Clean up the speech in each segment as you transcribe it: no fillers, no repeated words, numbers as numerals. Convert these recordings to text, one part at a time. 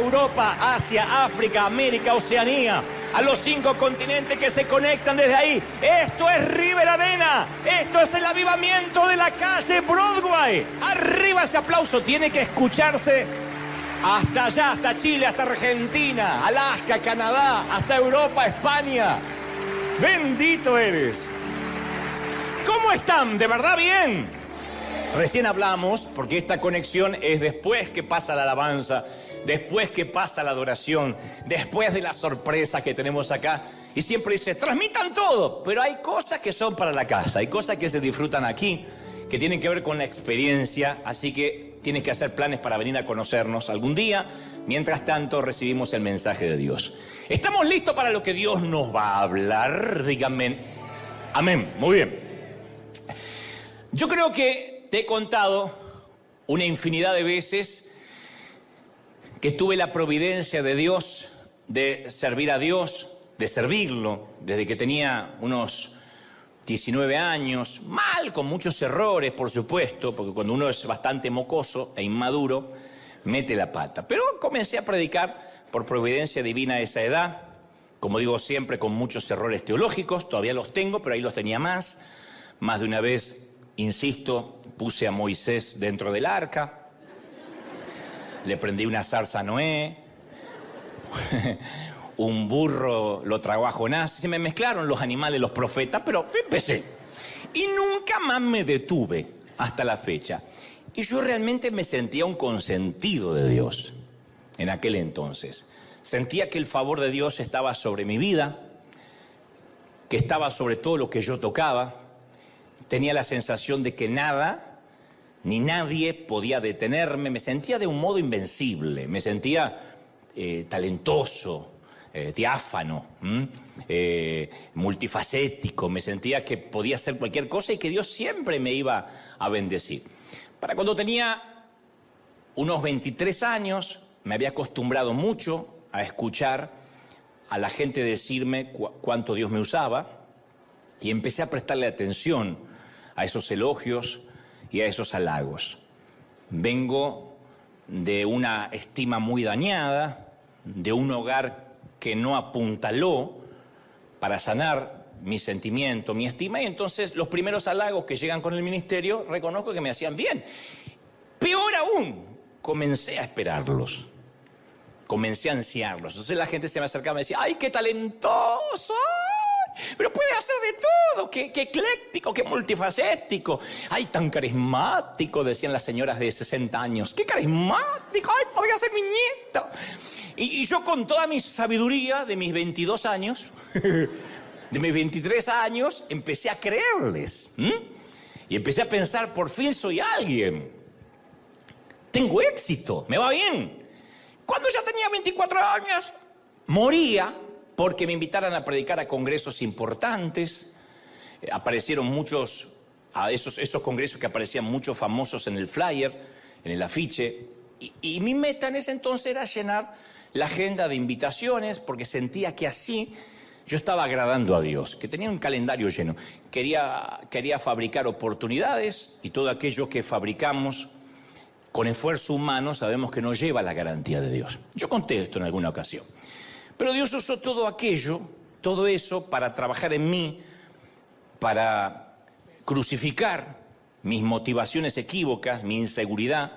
Europa, Asia, África, América, Oceanía, a los 5 continentes que se conectan desde ahí. Esto es River Arena, esto es el avivamiento de la calle Broadway. Arriba ese aplauso, tiene que escucharse hasta allá, hasta Chile, hasta Argentina, Alaska, Canadá, hasta Europa, España. Bendito eres. ¿Cómo están? ¿De verdad bien? Recién hablamos, porque esta conexión es después que pasa la alabanza, después que pasa la adoración, después de la sorpresa que tenemos acá. Y siempre dice, transmitan todo, pero hay cosas que son para la casa, hay cosas que se disfrutan aquí, que tienen que ver con la experiencia, así que tienes que hacer planes para venir a conocernos algún día. Mientras tanto, recibimos el mensaje de Dios. ¿Estamos listos para lo que Dios nos va a hablar? Díganme. Amén. Muy bien. Yo creo que te he contado una infinidad de veces que tuve la providencia de Dios, de servir a Dios, de servirlo, desde que tenía unos 19 años, mal, con muchos errores, por supuesto, porque cuando uno es bastante mocoso e inmaduro, mete la pata. Pero comencé a predicar por providencia divina a esa edad, como digo siempre, con muchos errores teológicos, todavía los tengo, pero ahí los tenía más. Más de una vez, insisto, puse a Moisés dentro del arca, le prendí una zarza a Noé, un burro lo tragó a Jonás. Se me mezclaron los animales, los profetas, pero empecé. Y nunca más me detuve hasta la fecha. Y yo realmente me sentía un consentido de Dios en aquel entonces. Sentía que el favor de Dios estaba sobre mi vida, que estaba sobre todo lo que yo tocaba. Tenía la sensación de que nada ni nadie podía detenerme. Me sentía de un modo invencible, me sentía talentoso, diáfano, multifacético. Me sentía que podía hacer cualquier cosa y que Dios siempre me iba a bendecir. Para cuando tenía unos 23 años, me había acostumbrado mucho a escuchar a la gente decirme cuánto Dios me usaba, y empecé a prestarle atención a esos elogios y a esos halagos. Vengo de una estima muy dañada, de un hogar que no apuntaló para sanar mi sentimiento, mi estima, y entonces los primeros halagos que llegan con el ministerio reconozco que me hacían bien. Peor aún, comencé a esperarlos, comencé a ansiarlos. Entonces la gente se me acercaba y me decía, ¡ay, qué talentoso! Pero puede hacer de todo, qué ecléctico, qué multifacético. ¡Ay, tan carismático! Decían las señoras de 60 años. ¡Qué carismático! ¡Ay, podría ser mi nieto! Y yo con toda mi sabiduría de mis 22 años, de mis 23 años, empecé a creerles. Y empecé a pensar, por fin soy alguien. Tengo éxito, me va bien. Cuando ya tenía 24 años, moría porque me invitaran a predicar a congresos importantes. Aparecieron muchos, a esos congresos que aparecían muchos famosos en el flyer, en el afiche. Y mi meta en ese entonces era llenar la agenda de invitaciones, porque sentía que así yo estaba agradando a Dios, que tenía un calendario lleno. Quería fabricar oportunidades, y todo aquello que fabricamos con esfuerzo humano sabemos que no lleva la garantía de Dios. Yo conté esto en alguna ocasión. Pero Dios usó todo aquello, todo eso, para trabajar en mí, para crucificar mis motivaciones equívocas, mi inseguridad.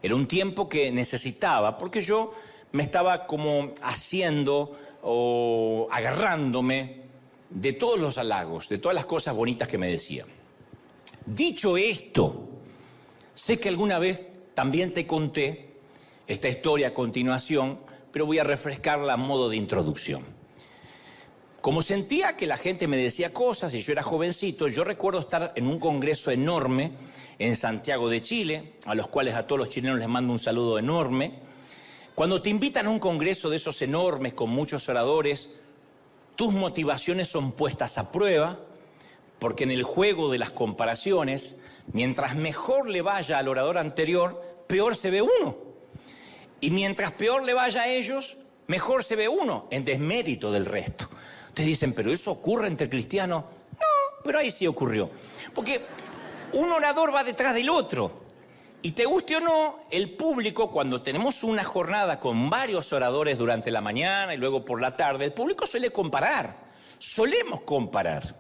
Era un tiempo que necesitaba, porque yo me estaba como haciendo o agarrándome de todos los halagos, de todas las cosas bonitas que me decían. Dicho esto, sé que alguna vez también te conté esta historia a continuación, pero voy a refrescarla a modo de introducción. Como sentía que la gente me decía cosas y yo era jovencito, yo recuerdo estar en un congreso enorme en Santiago de Chile, a los cuales a todos los chilenos les mando un saludo enorme. Cuando te invitan a un congreso de esos enormes, con muchos oradores, tus motivaciones son puestas a prueba, porque en el juego de las comparaciones, mientras mejor le vaya al orador anterior, peor se ve uno. Y mientras peor le vaya a ellos, mejor se ve uno, en desmérito del resto. Ustedes dicen, ¿pero eso ocurre entre cristianos? No, pero ahí sí ocurrió. Porque un orador va detrás del otro. Y te guste o no, el público, cuando tenemos una jornada con varios oradores durante la mañana y luego por la tarde, el público suele comparar, solemos comparar.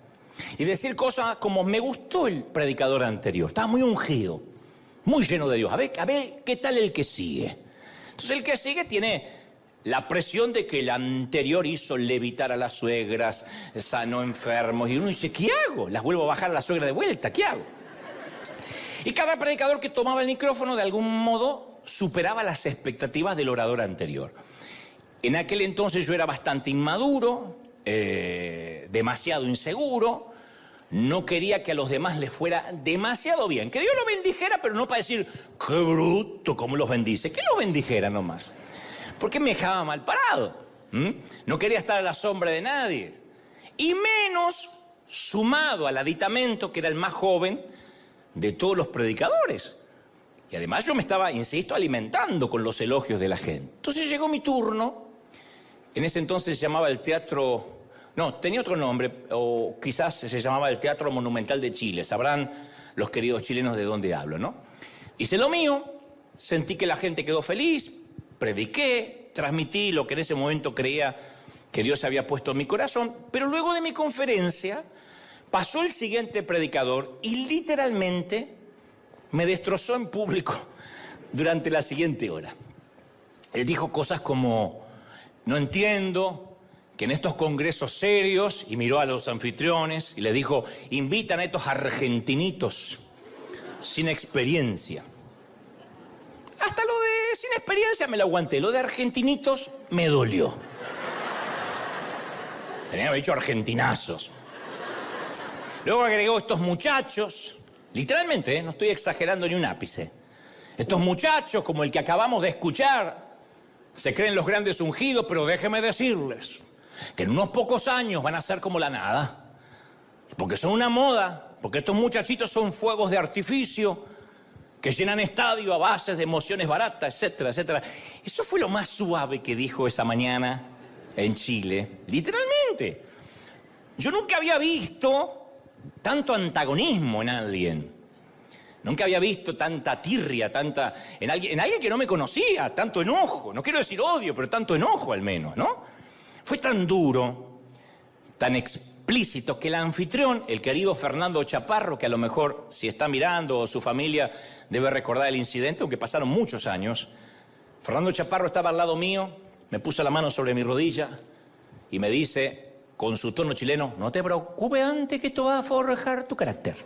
Y decir cosas como, me gustó el predicador anterior, estaba muy ungido, muy lleno de Dios. A ver, ¿qué tal el que sigue? Entonces el que sigue tiene la presión de que el anterior hizo levitar a las suegras, sanó enfermos, y uno dice, ¿qué hago? Las vuelvo a bajar a la suegra de vuelta, ¿qué hago? Y cada predicador que tomaba el micrófono de algún modo superaba las expectativas del orador anterior. En aquel entonces yo era bastante inmaduro, demasiado inseguro, no quería que a los demás les fuera demasiado bien. Que Dios los bendijera, pero no para decir, qué bruto, cómo los bendice, que los bendijera nomás. Porque me dejaba mal parado. No quería estar a la sombra de nadie. Y menos sumado al aditamento, que era el más joven de todos los predicadores. Y además yo me estaba, insisto, alimentando con los elogios de la gente. Entonces llegó mi turno. En ese entonces se llamaba el Teatro... No, tenía otro nombre, o quizás se llamaba el Teatro Monumental de Chile. Sabrán los queridos chilenos de dónde hablo, ¿no? Hice lo mío, sentí que la gente quedó feliz, prediqué, transmití lo que en ese momento creía que Dios había puesto en mi corazón, pero luego de mi conferencia pasó el siguiente predicador y literalmente me destrozó en público durante la siguiente hora. Él dijo cosas como, no entiendo que en estos congresos serios, y miró a los anfitriones y le dijo, invitan a estos argentinitos sin experiencia. Hasta lo de sin experiencia me lo aguanté, lo de argentinitos me dolió. Tenía que haber dicho argentinazos. Luego agregó estos muchachos, literalmente, no estoy exagerando ni un ápice. Estos muchachos, como el que acabamos de escuchar, se creen los grandes ungidos, pero déjenme decirles que en unos pocos años van a ser como la nada. Porque son una moda, porque estos muchachitos son fuegos de artificio que llenan estadio a bases de emociones baratas, etcétera, etcétera. Eso fue lo más suave que dijo esa mañana en Chile, literalmente. Yo nunca había visto tanto antagonismo en alguien. Nunca había visto tanta tirria, en alguien que no me conocía, tanto enojo. No quiero decir odio, pero tanto enojo al menos, ¿no? Fue tan duro, tan explícito, que el anfitrión, el querido Fernando Chaparro, que a lo mejor si está mirando o su familia debe recordar el incidente, aunque pasaron muchos años, Fernando Chaparro estaba al lado mío, me puso la mano sobre mi rodilla y me dice, con su tono chileno, no te preocupes antes que esto va a forjar tu carácter.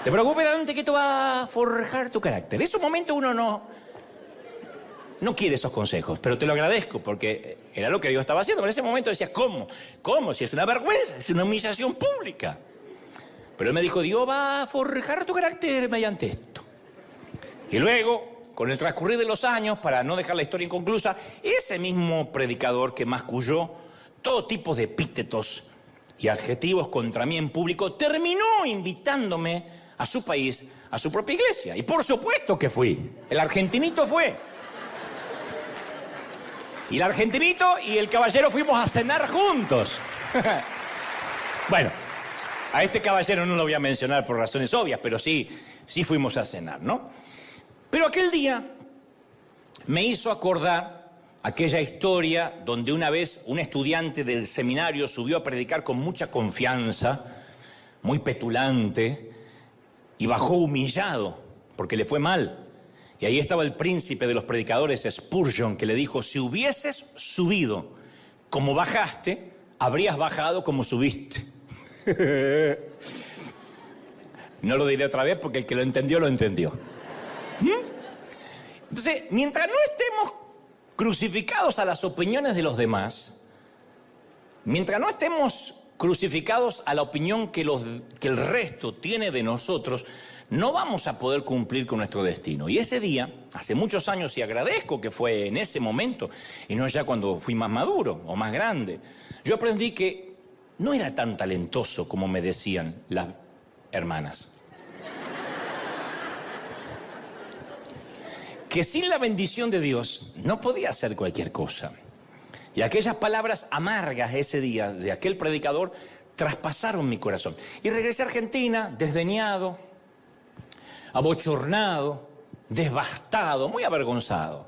Te preocupes antes que esto va a forjar tu carácter. En esos momentos uno no quiere esos consejos, pero te lo agradezco porque era lo que yo estaba haciendo. Pero en ese momento decía, ¿cómo? ¿Cómo? Si es una vergüenza, es una humillación pública. Pero él me dijo, Dios va a forjar tu carácter mediante esto. Y luego, con el transcurrir de los años, para no dejar la historia inconclusa, ese mismo predicador que masculló todo tipo de epítetos y adjetivos contra mí en público, terminó invitándome a su país, a su propia iglesia. Y por supuesto que fui. El argentinito fue. Y el argentinito y el caballero fuimos a cenar juntos. Bueno, a este caballero no lo voy a mencionar por razones obvias, pero sí fuimos a cenar, ¿no? Pero aquel día me hizo acordar aquella historia donde una vez un estudiante del seminario subió a predicar con mucha confianza, muy petulante, y bajó humillado porque le fue mal. Y ahí estaba el príncipe de los predicadores, Spurgeon, que le dijo, si hubieses subido como bajaste, habrías bajado como subiste. No lo diré otra vez porque el que lo entendió, lo entendió. Entonces, mientras no estemos crucificados a las opiniones de los demás, mientras no estemos crucificados a la opinión que el resto tiene de nosotros, no vamos a poder cumplir con nuestro destino. Y ese día, hace muchos años, y agradezco que fue en ese momento, y no ya cuando fui más maduro o más grande, yo aprendí que no era tan talentoso como me decían las hermanas. Que sin la bendición de Dios no podía hacer cualquier cosa. Y aquellas palabras amargas ese día de aquel predicador traspasaron mi corazón. Y regresé a Argentina, desdeñado, abochornado, devastado, muy avergonzado.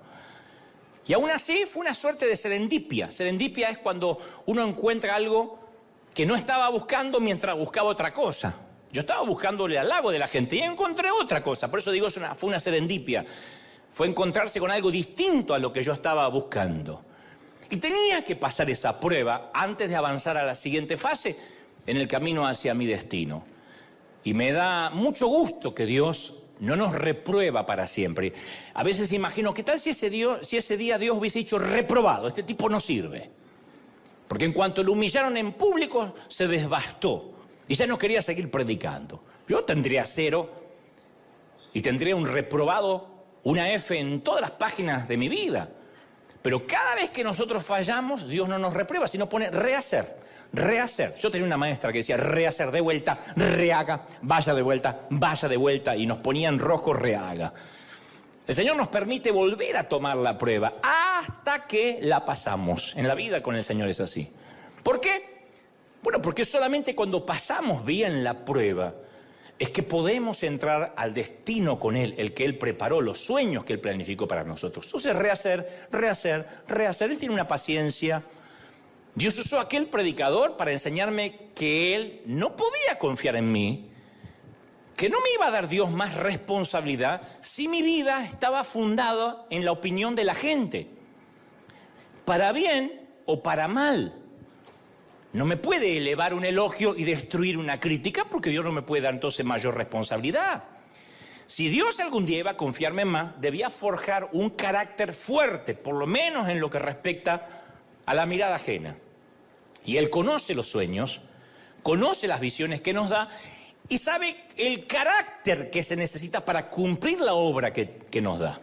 Y aún así fue una suerte de serendipia. Serendipia es cuando uno encuentra algo que no estaba buscando mientras buscaba otra cosa. Yo estaba buscándole al lago de la gente y encontré otra cosa. Por eso digo, fue una serendipia. Fue encontrarse con algo distinto a lo que yo estaba buscando. Y tenía que pasar esa prueba antes de avanzar a la siguiente fase en el camino hacia mi destino. Y me da mucho gusto que Dios no nos reprueba para siempre. A veces imagino, ¿qué tal si ese día Dios hubiese dicho reprobado? Este tipo no sirve. Porque en cuanto lo humillaron en público, se desbastó. Y ya no quería seguir predicando. Yo tendría 0 y tendría un reprobado, una F en todas las páginas de mi vida. Pero cada vez que nosotros fallamos, Dios no nos reprueba, sino pone rehacer, rehacer. Yo tenía una maestra que decía rehacer de vuelta, rehaga, vaya de vuelta, y nos ponía en rojo rehaga. El Señor nos permite volver a tomar la prueba hasta que la pasamos. En la vida con el Señor es así. ¿Por qué? Bueno, porque solamente cuando pasamos bien la prueba es que podemos entrar al destino con Él, el que Él preparó, los sueños que Él planificó para nosotros. Entonces, rehacer. Él tiene una paciencia. Dios usó a aquel predicador para enseñarme que Él no podía confiar en mí, que no me iba a dar Dios más responsabilidad si mi vida estaba fundada en la opinión de la gente, para bien o para mal. No me puede elevar un elogio y destruir una crítica, porque Dios no me puede dar entonces mayor responsabilidad. Si Dios algún día iba a confiarme más, debía forjar un carácter fuerte, por lo menos en lo que respecta a la mirada ajena. Y Él conoce los sueños, conoce las visiones que nos da y sabe el carácter que se necesita para cumplir la obra que nos da.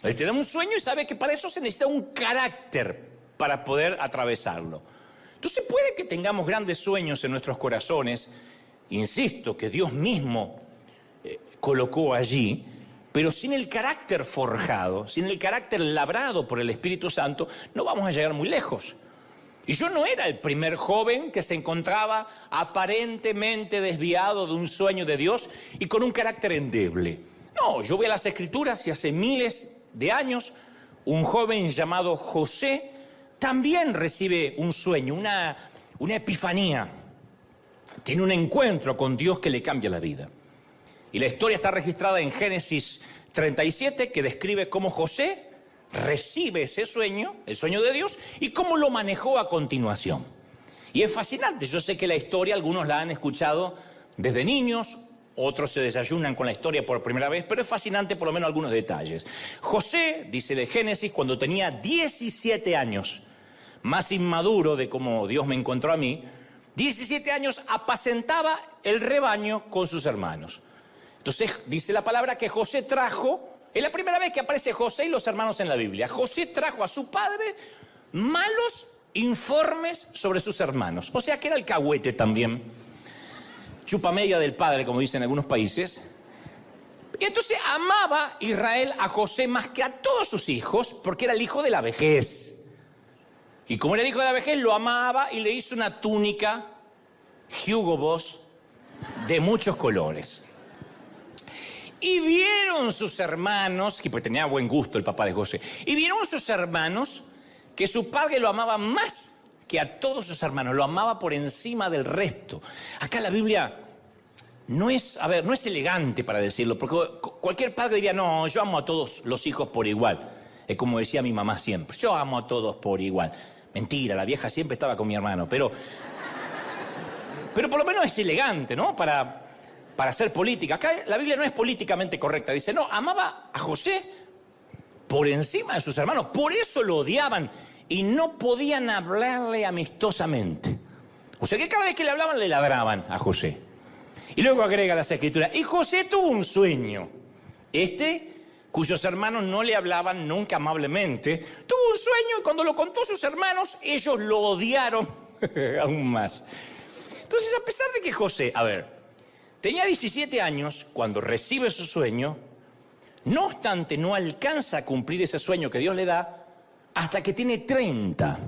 Él te da un sueño y sabe que para eso se necesita un carácter para poder atravesarlo. Entonces puede que tengamos grandes sueños en nuestros corazones, insisto, que Dios mismo colocó allí, pero sin el carácter forjado, sin el carácter labrado por el Espíritu Santo, no vamos a llegar muy lejos. Y yo no era el primer joven que se encontraba aparentemente desviado de un sueño de Dios y con un carácter endeble. No, yo voy a las Escrituras y hace miles de años un joven llamado José también recibe un sueño, una epifanía. Tiene un encuentro con Dios que le cambia la vida. Y la historia está registrada en Génesis 37, que describe cómo José recibe ese sueño, el sueño de Dios, y cómo lo manejó a continuación. Y es fascinante. Yo sé que la historia, algunos la han escuchado desde niños, otros se desayunan con la historia por primera vez, pero es fascinante por lo menos algunos detalles. José, dice de Génesis, cuando tenía 17 años, más inmaduro de cómo Dios me encontró a mí, 17 años apacentaba el rebaño con sus hermanos. Entonces dice la palabra que José trajo, es la primera vez que aparece José y los hermanos en la Biblia. José trajo a su padre malos informes sobre sus hermanos. O sea que era alcahuete también. Chupa media del padre, como dicen en algunos países. Y entonces amaba Israel a José más que a todos sus hijos, porque era el hijo de la vejez. Y como era el hijo de la vejez, lo amaba y le hizo una túnica Hugo Boss de muchos colores. Y vieron sus hermanos, que pues tenía buen gusto el papá de José, y vieron sus hermanos que su padre lo amaba más que a todos sus hermanos, lo amaba por encima del resto. Acá la Biblia no es elegante para decirlo, porque cualquier padre diría, no, yo amo a todos los hijos por igual. Es como decía mi mamá siempre, yo amo a todos por igual. Mentira, la vieja siempre estaba con mi hermano, pero por lo menos es elegante, ¿no? Para hacer política. Acá la Biblia no es políticamente correcta. Dice, no, amaba a José por encima de sus hermanos. Por eso lo odiaban y no podían hablarle amistosamente. O sea que cada vez que le hablaban, le ladraban a José. Y luego agrega las Escrituras, y José tuvo un sueño. Cuyos hermanos no le hablaban nunca amablemente, tuvo un sueño y cuando lo contó a sus hermanos, ellos lo odiaron aún más. Entonces, a pesar de que José, tenía 17 años cuando recibe su sueño, no obstante, no alcanza a cumplir ese sueño que Dios le da hasta que tiene 30.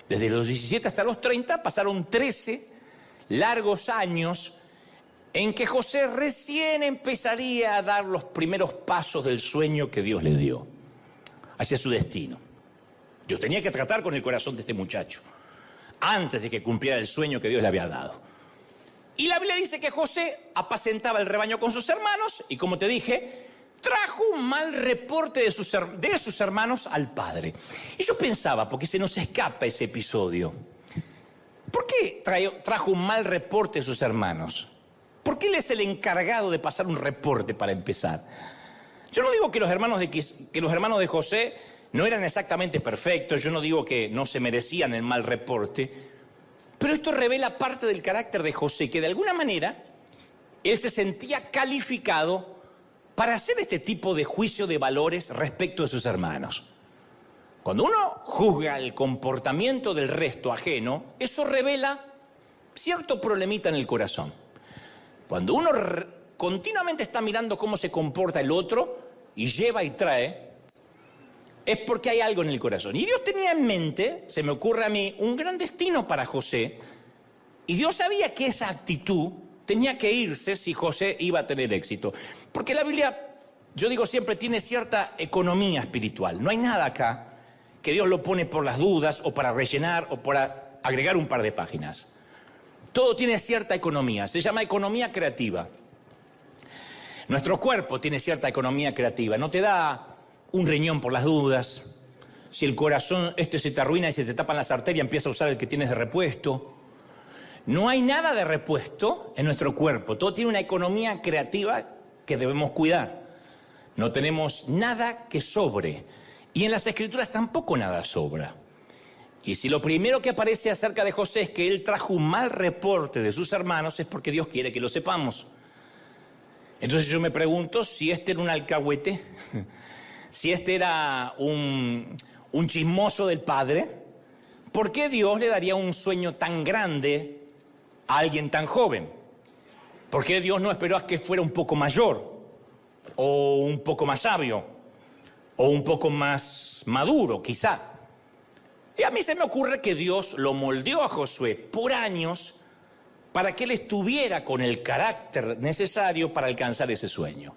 Desde los 17 hasta los 30 pasaron 13 largos años en que José recién empezaría a dar los primeros pasos del sueño que Dios le dio hacia su destino. Dios tenía que tratar con el corazón de este muchacho antes de que cumpliera el sueño que Dios le había dado. Y la Biblia dice que José apacentaba el rebaño con sus hermanos y, como te dije, trajo un mal reporte de sus hermanos al padre. Y yo pensaba, porque se nos escapa ese episodio, ¿por qué trajo un mal reporte de sus hermanos? ¿Por qué él es el encargado de pasar un reporte para empezar? Yo no digo que los hermanos de José no eran exactamente perfectos, yo no digo que no se merecían el mal reporte, pero esto revela parte del carácter de José, que de alguna manera él se sentía calificado para hacer este tipo de juicio de valores respecto de sus hermanos. Cuando uno juzga el comportamiento del resto ajeno, eso revela cierto problemita en el corazón. Cuando uno continuamente está mirando cómo se comporta el otro y lleva y trae, es porque hay algo en el corazón. Y Dios tenía en mente, se me ocurre a mí, un gran destino para José. Y Dios sabía que esa actitud tenía que irse si José iba a tener éxito. Porque la Biblia, yo digo siempre, tiene cierta economía espiritual. No hay nada acá que Dios lo pone por las dudas o para rellenar o para agregar un par de páginas. Todo tiene cierta economía. Se llama economía creativa. Nuestro cuerpo tiene cierta economía creativa. No te da un riñón por las dudas. Si el corazón se te arruina y se te tapan las arterias, empieza a usar el que tienes de repuesto. No hay nada de repuesto en nuestro cuerpo. Todo tiene una economía creativa que debemos cuidar. No tenemos nada que sobre. Y en las Escrituras tampoco nada sobra. Y si lo primero que aparece acerca de José es que él trajo un mal reporte de sus hermanos, es porque Dios quiere que lo sepamos. Entonces yo me pregunto si este era un alcahuete, si este era un chismoso del padre, ¿por qué Dios le daría un sueño tan grande a alguien tan joven? ¿Por qué Dios no esperó a que fuera un poco mayor, o un poco más sabio, o un poco más maduro, quizá? Y a mí se me ocurre que Dios lo moldeó a Josué por años para que él estuviera con el carácter necesario para alcanzar ese sueño.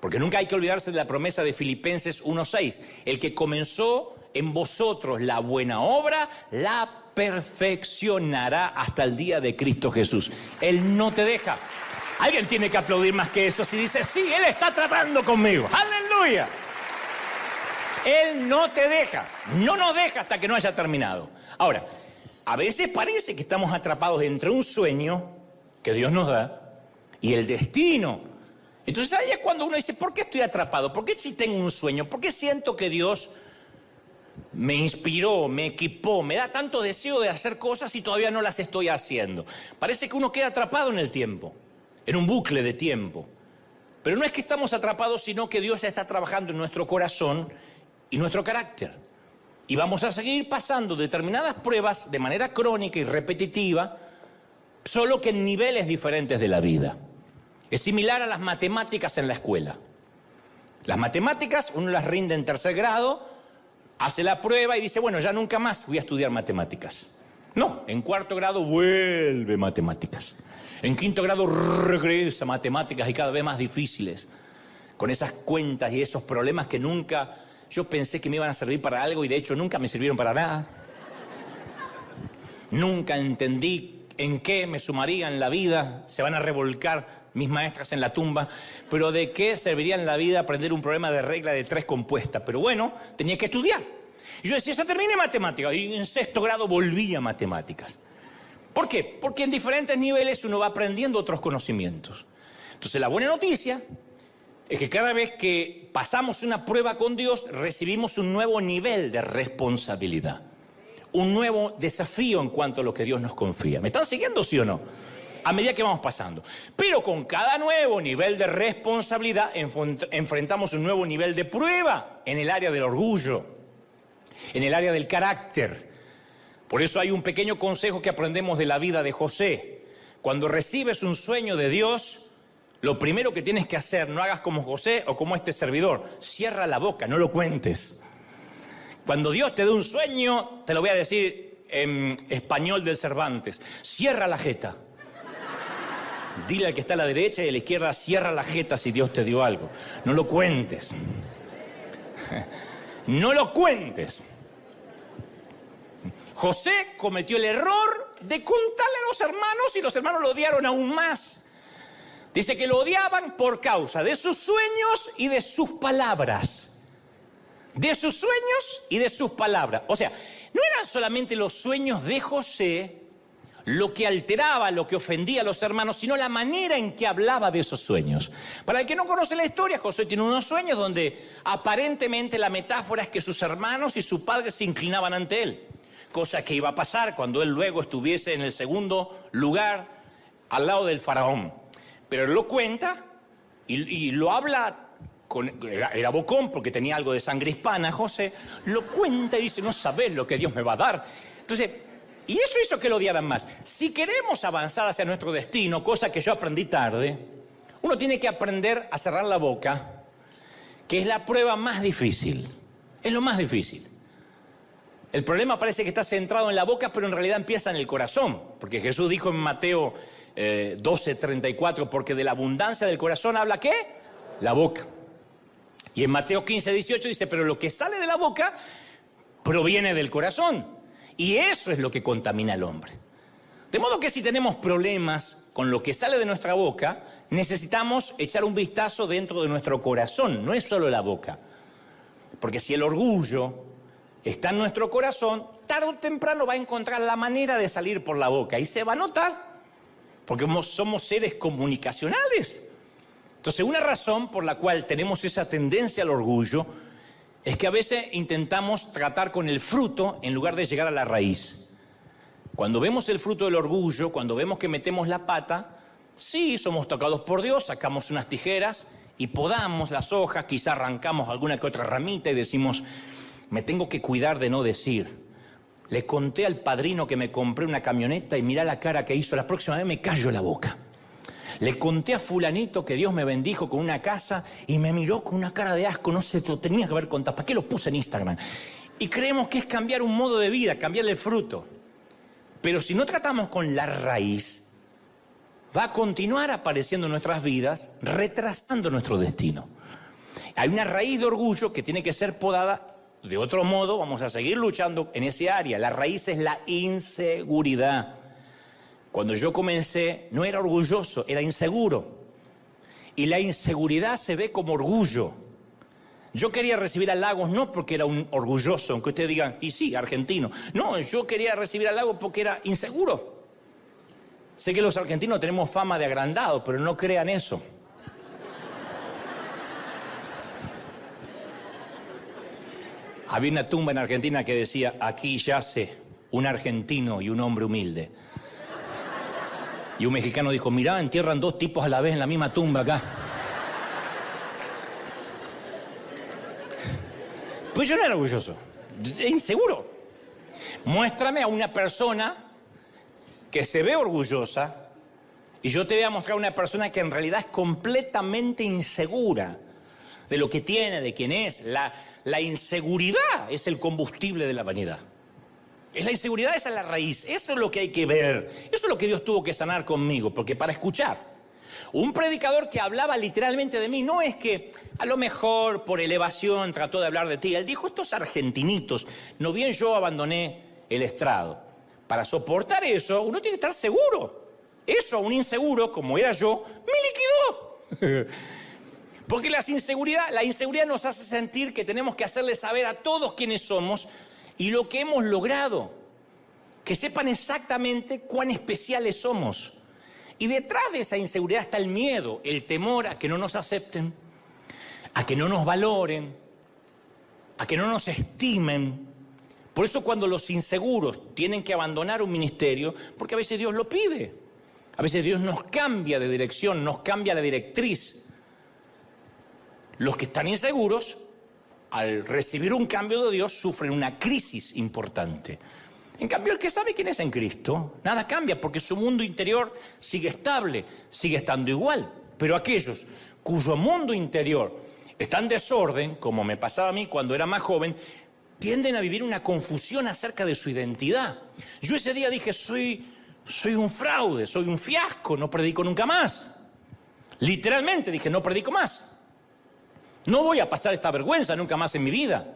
Porque nunca hay que olvidarse de la promesa de Filipenses 1:6. El que comenzó en vosotros la buena obra, la perfeccionará hasta el día de Cristo Jesús. Él no te deja. Alguien tiene que aplaudir más que eso si dice, sí, Él está tratando conmigo. ¡Aleluya! Él no te deja, no nos deja hasta que no haya terminado. Ahora, a veces parece que estamos atrapados entre un sueño que Dios nos da y el destino. Entonces ahí es cuando uno dice, ¿por qué estoy atrapado? ¿Por qué si tengo un sueño? ¿Por qué siento que Dios me inspiró, me equipó, me da tanto deseo de hacer cosas y todavía no las estoy haciendo? Parece que uno queda atrapado en el tiempo, en un bucle de tiempo. Pero no es que estamos atrapados, sino que Dios está trabajando en nuestro corazón y nuestro carácter. Y vamos a seguir pasando determinadas pruebas de manera crónica y repetitiva, solo que en niveles diferentes de la vida. Es similar a las matemáticas en la escuela. Las matemáticas, uno las rinde en tercer grado, hace la prueba y dice, bueno, ya nunca más voy a estudiar matemáticas. No, en cuarto grado vuelve matemáticas. En quinto grado regresa matemáticas y cada vez más difíciles. Con esas cuentas y esos problemas que nunca yo pensé que me iban a servir para algo y de hecho nunca me sirvieron para nada. Nunca entendí en qué me sumaría en la vida. Se van a revolcar mis maestras en la tumba. Pero ¿de qué serviría en la vida aprender un problema de regla de 3 compuesta? Pero bueno, tenía que estudiar. Y yo decía, ya terminé matemáticas. Y en sexto grado volví a matemáticas. ¿Por qué? Porque en diferentes niveles uno va aprendiendo otros conocimientos. Entonces la buena noticia es que cada vez que pasamos una prueba con Dios, recibimos un nuevo nivel de responsabilidad. Un nuevo desafío en cuanto a lo que Dios nos confía. ¿Me están siguiendo, sí o no? A medida que vamos pasando. Pero con cada nuevo nivel de responsabilidad enfrentamos un nuevo nivel de prueba en el área del orgullo, en el área del carácter. Por eso hay un pequeño consejo que aprendemos de la vida de José. Cuando recibes un sueño de Dios, lo primero que tienes que hacer, no hagas como José o como este servidor, cierra la boca, no lo cuentes. Cuando Dios te dé un sueño, te lo voy a decir en español del Cervantes, cierra la jeta. Dile al que está a la derecha y a la izquierda, cierra la jeta si Dios te dio algo. No lo cuentes. No lo cuentes. José cometió el error de contarle a los hermanos y los hermanos lo odiaron aún más. Dice que lo odiaban por causa de sus sueños y de sus palabras. De sus sueños y de sus palabras. O sea, no eran solamente los sueños de José lo que alteraba, lo que ofendía a los hermanos, sino la manera en que hablaba de esos sueños. Para el que no conoce la historia, José tiene unos sueños donde aparentemente la metáfora es que sus hermanos y su padre se inclinaban ante él. Cosa que iba a pasar cuando él luego estuviese en el segundo lugar al lado del faraón. Pero él lo cuenta y lo habla, era bocón porque tenía algo de sangre hispana, José, lo cuenta y dice, no sabés lo que Dios me va a dar. Entonces, y eso hizo que lo odiaran más. Si queremos avanzar hacia nuestro destino, cosa que yo aprendí tarde, uno tiene que aprender a cerrar la boca, que es la prueba más difícil. Es lo más difícil. El problema parece que está centrado en la boca, pero en realidad empieza en el corazón. Porque Jesús dijo en Mateo 12:34, porque de la abundancia del corazón habla ¿qué? La boca. Y en Mateo 15:18 dice, pero lo que sale de la boca proviene del corazón. Y eso es lo que contamina al hombre. De modo que si tenemos problemas con lo que sale de nuestra boca, necesitamos echar un vistazo dentro de nuestro corazón, no es solo la boca. Porque si el orgullo está en nuestro corazón, tarde o temprano va a encontrar la manera de salir por la boca y se va a notar, porque somos seres comunicacionales. Entonces, una razón por la cual tenemos esa tendencia al orgullo es que a veces intentamos tratar con el fruto en lugar de llegar a la raíz. Cuando vemos el fruto del orgullo, cuando vemos que metemos la pata, sí, somos tocados por Dios, sacamos unas tijeras y podamos las hojas, quizá arrancamos alguna que otra ramita y decimos, me tengo que cuidar de no decir. Le conté al padrino que me compré una camioneta y mirá la cara que hizo, la próxima vez me callo la boca. Le conté a fulanito que Dios me bendijo con una casa y me miró con una cara de asco, no sé, lo tenía que haber contado, ¿para qué lo puse en Instagram? Y creemos que es cambiar un modo de vida, cambiarle el fruto. Pero si no tratamos con la raíz, va a continuar apareciendo en nuestras vidas, retrasando nuestro destino. Hay una raíz de orgullo que tiene que ser podada. De otro modo, vamos a seguir luchando en ese área. La raíz es la inseguridad. Cuando yo comencé, no era orgulloso, era inseguro. Y la inseguridad se ve como orgullo. Yo quería recibir halagos no porque era un orgulloso, aunque ustedes digan, y sí, argentino. No, yo quería recibir halagos porque era inseguro. Sé que los argentinos tenemos fama de agrandados, pero no crean eso. Había una tumba en Argentina que decía, aquí yace un argentino y un hombre humilde. Y un mexicano dijo, mirá, entierran dos tipos a la vez en la misma tumba acá. Pues yo no era orgulloso, inseguro. Muéstrame a una persona que se ve orgullosa y yo te voy a mostrar a una persona que en realidad es completamente insegura de lo que tiene, de quién es. La inseguridad es el combustible de la vanidad. Es la inseguridad, esa es la raíz. Eso es lo que hay que ver. Eso es lo que Dios tuvo que sanar conmigo. Porque para escuchar un predicador que hablaba literalmente de mí, no es que a lo mejor por elevación trató de hablar de ti. Él dijo, estos argentinitos, no bien yo abandoné el estrado. Para soportar eso, uno tiene que estar seguro. Eso a un inseguro, como era yo, me liquidó. Porque la inseguridad nos hace sentir que tenemos que hacerle saber a todos quiénes somos y lo que hemos logrado. Que sepan exactamente cuán especiales somos. Y detrás de esa inseguridad está el miedo, el temor a que no nos acepten, a que no nos valoren, a que no nos estimen. Por eso cuando los inseguros tienen que abandonar un ministerio, porque a veces Dios lo pide. A veces Dios nos cambia de dirección, nos cambia la directriz. Los que están inseguros, al recibir un cambio de Dios, sufren una crisis importante. En cambio, el que sabe quién es en Cristo, nada cambia porque su mundo interior sigue estable, sigue estando igual. Pero aquellos cuyo mundo interior está en desorden, como me pasaba a mí cuando era más joven, tienden a vivir una confusión acerca de su identidad. Yo ese día dije, soy soy un fraude, soy un fiasco, no predico nunca más. Literalmente dije, no predico más. No voy a pasar esta vergüenza nunca más en mi vida.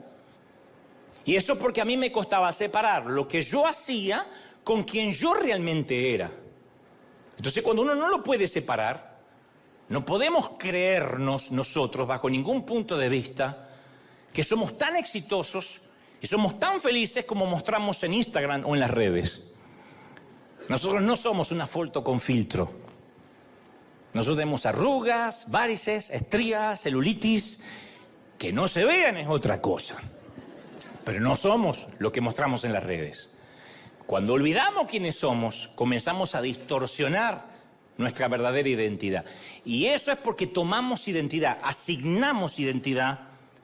Y eso porque a mí me costaba separar lo que yo hacía con quien yo realmente era. Entonces, cuando uno no lo puede separar, no podemos creernos nosotros, bajo ningún punto de vista, que somos tan exitosos y somos tan felices como mostramos en Instagram o en las redes. Nosotros no somos una foto con filtro. Nosotros tenemos arrugas, varices, estrías, celulitis. Que no se vean es otra cosa. Pero no somos lo que mostramos en las redes. Cuando olvidamos quiénes somos, comenzamos a distorsionar nuestra verdadera identidad. Y eso es porque tomamos identidad, asignamos identidad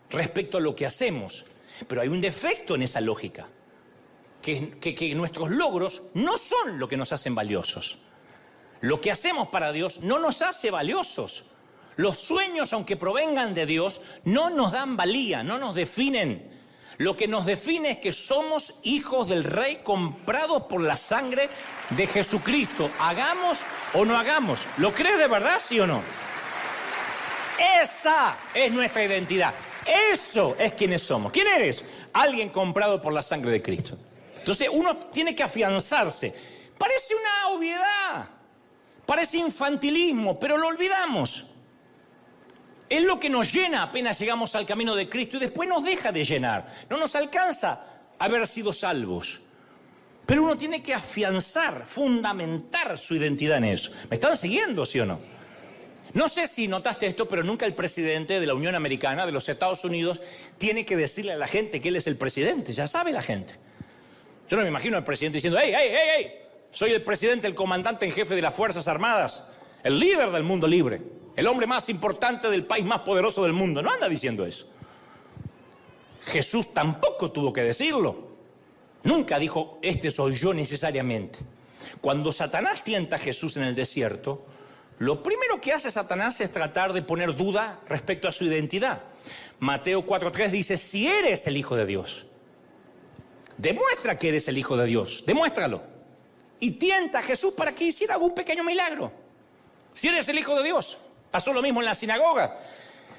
respecto a lo que hacemos. Pero hay un defecto en esa lógica. Que nuestros logros no son lo que nos hacen valiosos. Lo que hacemos para Dios no nos hace valiosos. Los sueños, aunque provengan de Dios, no nos dan valía, no nos definen. Lo que nos define es que somos hijos del Rey comprados por la sangre de Jesucristo. Hagamos o no hagamos. ¿Lo crees de verdad, sí o no? Esa es nuestra identidad. Eso es quienes somos. ¿Quién eres? Alguien comprado por la sangre de Cristo. Entonces uno tiene que afianzarse. Parece una obviedad, parece infantilismo, pero lo olvidamos. Es lo que nos llena apenas llegamos al camino de Cristo y después nos deja de llenar. No nos alcanza haber sido salvos. Pero uno tiene que afianzar, fundamentar su identidad en eso. ¿Me están siguiendo, sí o no? No sé si notaste esto, pero nunca el presidente de la Unión Americana, de los Estados Unidos, tiene que decirle a la gente que él es el presidente. Ya sabe la gente. Yo no me imagino al presidente diciendo, hey, soy el presidente, el comandante en jefe de las Fuerzas Armadas, el líder del mundo libre, el hombre más importante del país más poderoso del mundo. No anda diciendo eso. Jesús tampoco tuvo que decirlo. Nunca dijo, este soy yo necesariamente. Cuando Satanás tienta a Jesús en el desierto, lo primero que hace Satanás es tratar de poner duda respecto a su identidad. Mateo 4:3 dice, si eres el Hijo de Dios, demuestra que eres el Hijo de Dios, demuéstralo. Y tienta a Jesús para que hiciera algún pequeño milagro. Si eres el Hijo de Dios, pasó lo mismo en la sinagoga.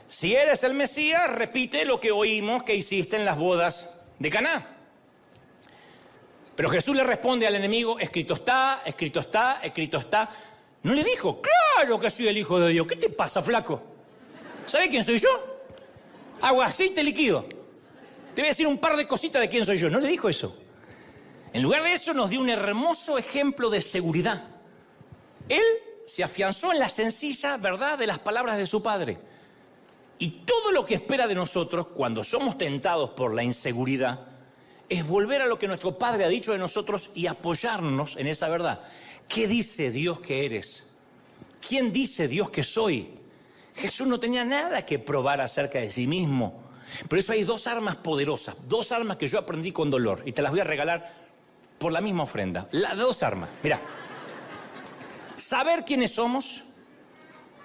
Si eres el Mesías, repite lo que oímos que hiciste en las bodas de Caná. Pero Jesús le responde al enemigo, escrito está, escrito está, escrito está. No le dijo, claro que soy el Hijo de Dios. ¿Qué te pasa, flaco? ¿Sabes quién soy yo? Agua, aceite líquido. Te voy a decir un par de cositas de quién soy yo. No le dijo eso. En lugar de eso nos dio un hermoso ejemplo de seguridad. Él se afianzó en la sencilla verdad de las palabras de su Padre. Y todo lo que espera de nosotros cuando somos tentados por la inseguridad es volver a lo que nuestro Padre ha dicho de nosotros y apoyarnos en esa verdad. ¿Qué dice Dios que eres? ¿Quién dice Dios que soy? Jesús no tenía nada que probar acerca de sí mismo. Por eso hay dos armas poderosas, dos armas que yo aprendí con dolor y te las voy a regalar por la misma ofrenda. Las dos armas, mira, saber quiénes somos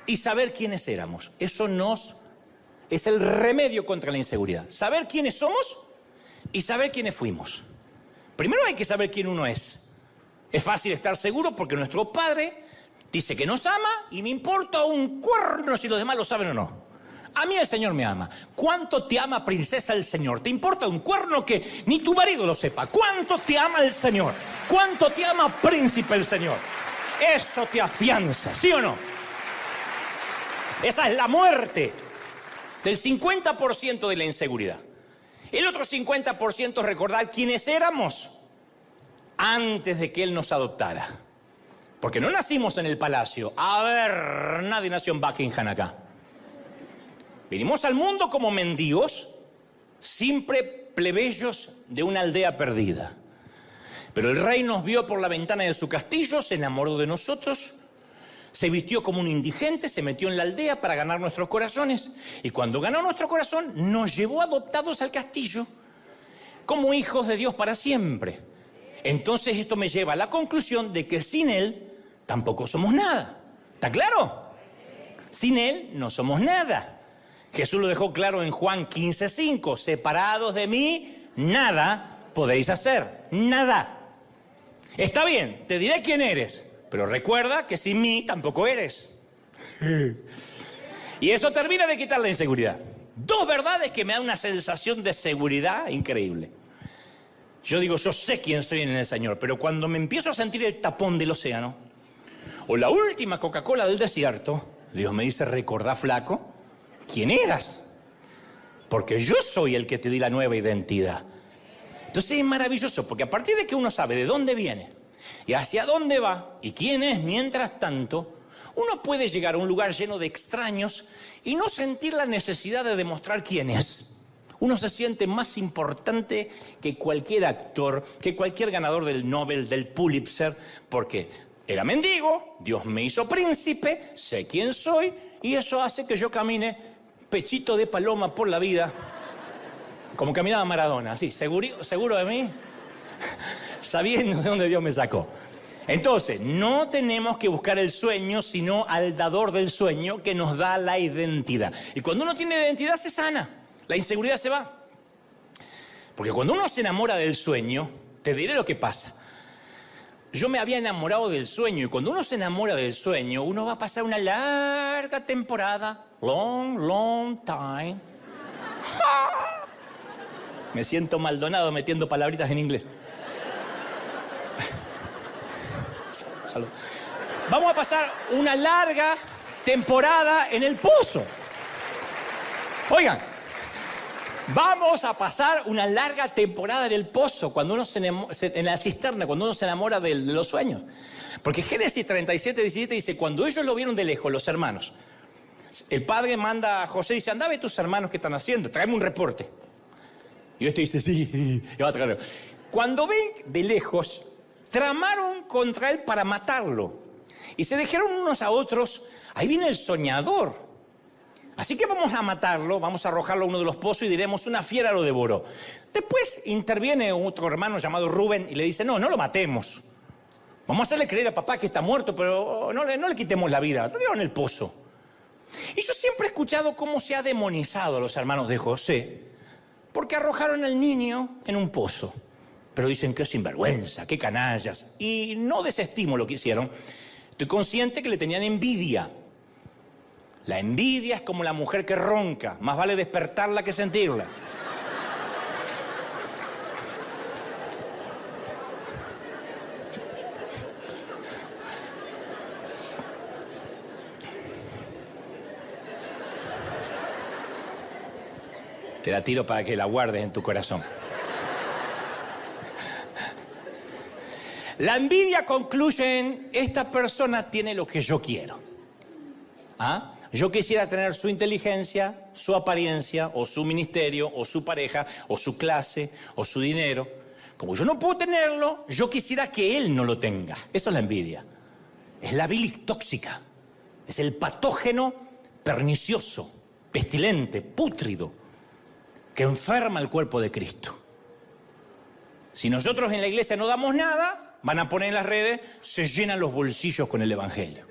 y saber quiénes éramos. Eso es el remedio contra la inseguridad. Saber quiénes somos y saber quiénes fuimos. Primero hay que saber quién uno es. Es fácil estar seguro porque nuestro Padre dice que nos ama y me importa un cuerno si los demás lo saben o no. A mí el Señor me ama. ¿Cuánto te ama, princesa, el Señor? ¿Te importa un cuerno que ni tu marido lo sepa? ¿Cuánto te ama el Señor? ¿Cuánto te ama, príncipe, el Señor? Eso te afianza, ¿sí o no? Esa es la muerte del 50% de la inseguridad. El otro 50% es recordar quiénes éramos antes de que Él nos adoptara. Porque no nacimos en el palacio. A ver, nadie nació en Buckingham acá. Vinimos al mundo como mendigos, simple plebeyos de una aldea perdida. Pero el rey nos vio por la ventana de su castillo, se enamoró de nosotros, se vistió como un indigente, se metió en la aldea para ganar nuestros corazones. Y cuando ganó nuestro corazón, nos llevó adoptados al castillo como hijos de Dios para siempre. Entonces esto me lleva a la conclusión de que sin Él tampoco somos nada. ¿Está claro? Sin Él no somos nada. Jesús lo dejó claro en Juan 15:5. Separados de mí, nada podéis hacer. Nada. Está bien, te diré quién eres, pero recuerda que sin mí tampoco eres. Y eso termina de quitar la inseguridad. Dos verdades que me dan una sensación de seguridad increíble. Yo digo, yo sé quién soy en el Señor, pero cuando me empiezo a sentir el tapón del océano, o la última Coca-Cola del desierto, Dios me dice, recordá, flaco, quién eras. Porque yo soy el que te di la nueva identidad. Entonces es maravilloso, porque a partir de que uno sabe de dónde viene y hacia dónde va y quién es mientras tanto, uno puede llegar a un lugar lleno de extraños y no sentir la necesidad de demostrar quién es. Uno se siente más importante que cualquier actor, que cualquier ganador del Nobel, del Pulitzer, porque era mendigo, Dios me hizo príncipe, sé quién soy y eso hace que yo camine pechito de paloma por la vida, como caminaba Maradona, así, seguro de mí, sabiendo de dónde Dios me sacó. Entonces, no tenemos que buscar el sueño, sino al dador del sueño que nos da la identidad. Y cuando uno tiene identidad se sana, la inseguridad se va. Porque cuando uno se enamora del sueño, te diré lo que pasa. Yo me había enamorado del sueño y cuando uno se enamora del sueño, uno va a pasar una larga temporada, long time. Me siento Maldonado metiendo palabritas en inglés. Salud. Vamos a pasar una larga temporada en el pozo. Oigan, vamos a pasar una larga temporada en el pozo, cuando uno en la cisterna, cuando uno se enamora de los sueños. Porque Génesis 37, 17 dice, cuando ellos lo vieron de lejos, los hermanos, el padre manda a José y dice, anda a ver tus hermanos qué están haciendo, tráeme un reporte. Y este dice, sí, y va a traerlo. Cuando ven de lejos, tramaron contra él para matarlo. Y se dijeron unos a otros, ahí viene el soñador. Así que vamos a matarlo, vamos a arrojarlo a uno de los pozos y diremos, una fiera lo devoró. Después interviene otro hermano llamado Rubén y le dice, no lo matemos. Vamos a hacerle creer a papá que está muerto, pero no le quitemos la vida, lo tiraron en el pozo. Y yo siempre he escuchado cómo se ha demonizado a los hermanos de José, porque arrojaron al niño en un pozo. Pero dicen que es sinvergüenza, qué canallas. Y no desestimo lo que hicieron. Estoy consciente que le tenían envidia. La envidia es como la mujer que ronca. Más vale despertarla que sentirla. Te la tiro para que la guardes en tu corazón. La envidia concluye en, esta persona tiene lo que yo quiero. ¿Ah? Yo quisiera tener su inteligencia, su apariencia, o su ministerio, o su pareja, o su clase, o su dinero. Como yo no puedo tenerlo, yo quisiera que él no lo tenga. Eso es la envidia. Es la bilis tóxica. Es el patógeno pernicioso, pestilente, pútrido, que enferma el cuerpo de Cristo. Si nosotros en la iglesia no damos nada, van a poner en las redes, se llenan los bolsillos con el evangelio.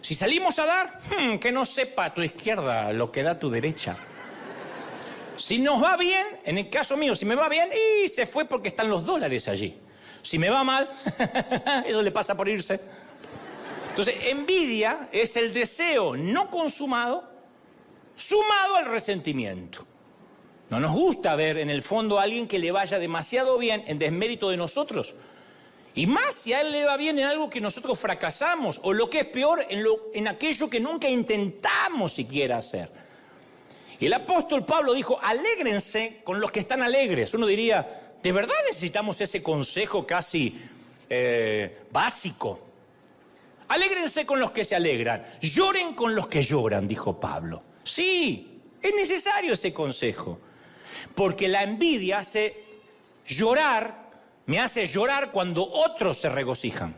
Si salimos a dar, que no sepa tu izquierda lo que da tu derecha. Si nos va bien, en el caso mío, si me va bien, y se fue porque están los dólares allí. Si me va mal, eso le pasa por irse. Entonces, envidia es el deseo no consumado, sumado al resentimiento. No nos gusta ver en el fondo a alguien que le vaya demasiado bien en desmérito de nosotros. Y más si a él le va bien en algo que nosotros fracasamos, o lo que es peor, en aquello que nunca intentamos siquiera hacer. Y el apóstol Pablo dijo, alégrense con los que están alegres. Uno diría, ¿de verdad necesitamos ese consejo casi básico? Alégrense con los que se alegran, lloren con los que lloran, dijo Pablo. Sí, es necesario ese consejo. Porque la envidia hace llorar, me hace llorar cuando otros se regocijan.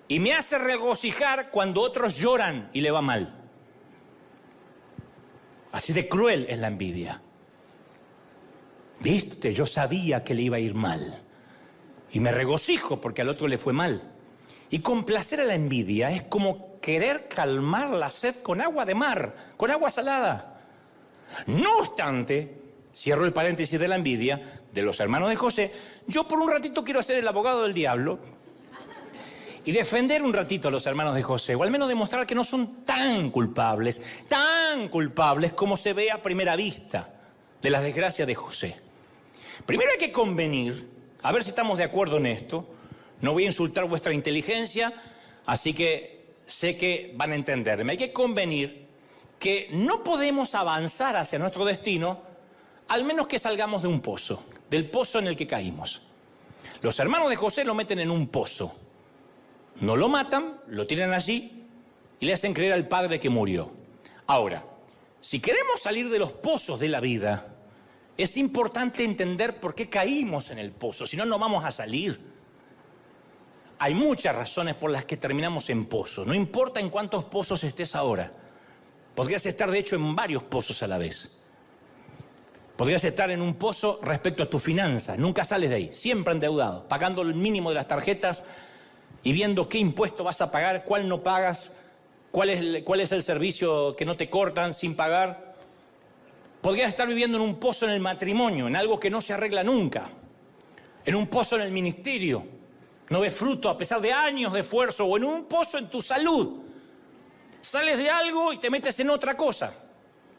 Y me hace regocijar cuando otros lloran y le va mal. Así de cruel es la envidia. Viste, yo sabía que le iba a ir mal. Y me regocijo porque al otro le fue mal. Y complacer a la envidia es como querer calmar la sed con agua de mar, con agua salada. No obstante, cierro el paréntesis de la envidia de los hermanos de José, yo por un ratito quiero ser el abogado del diablo y defender un ratito a los hermanos de José, o al menos demostrar que no son tan culpables como se ve a primera vista de las desgracias de José. Primero hay que convenir, a ver si estamos de acuerdo en esto. No voy a insultar vuestra inteligencia, así que sé que van a entenderme. Hay que convenir que no podemos avanzar hacia nuestro destino al menos que salgamos de un pozo, del pozo en el que caímos. Los hermanos de José lo meten en un pozo. No lo matan, lo tiran allí y le hacen creer al padre que murió. Ahora, si queremos salir de los pozos de la vida, es importante entender por qué caímos en el pozo, si no, no vamos a salir. Hay muchas razones por las que terminamos en pozo. No importa en cuántos pozos estés ahora. Podrías estar, de hecho, en varios pozos a la vez. Podrías estar en un pozo respecto a tus finanzas. Nunca sales de ahí. Siempre endeudado. Pagando el mínimo de las tarjetas y viendo qué impuesto vas a pagar, cuál no pagas, cuál es el servicio que no te cortan sin pagar. Podrías estar viviendo en un pozo en el matrimonio, en algo que no se arregla nunca. En un pozo en el ministerio. No ves fruto a pesar de años de esfuerzo. O en un pozo en tu salud. Sales de algo y te metes en otra cosa.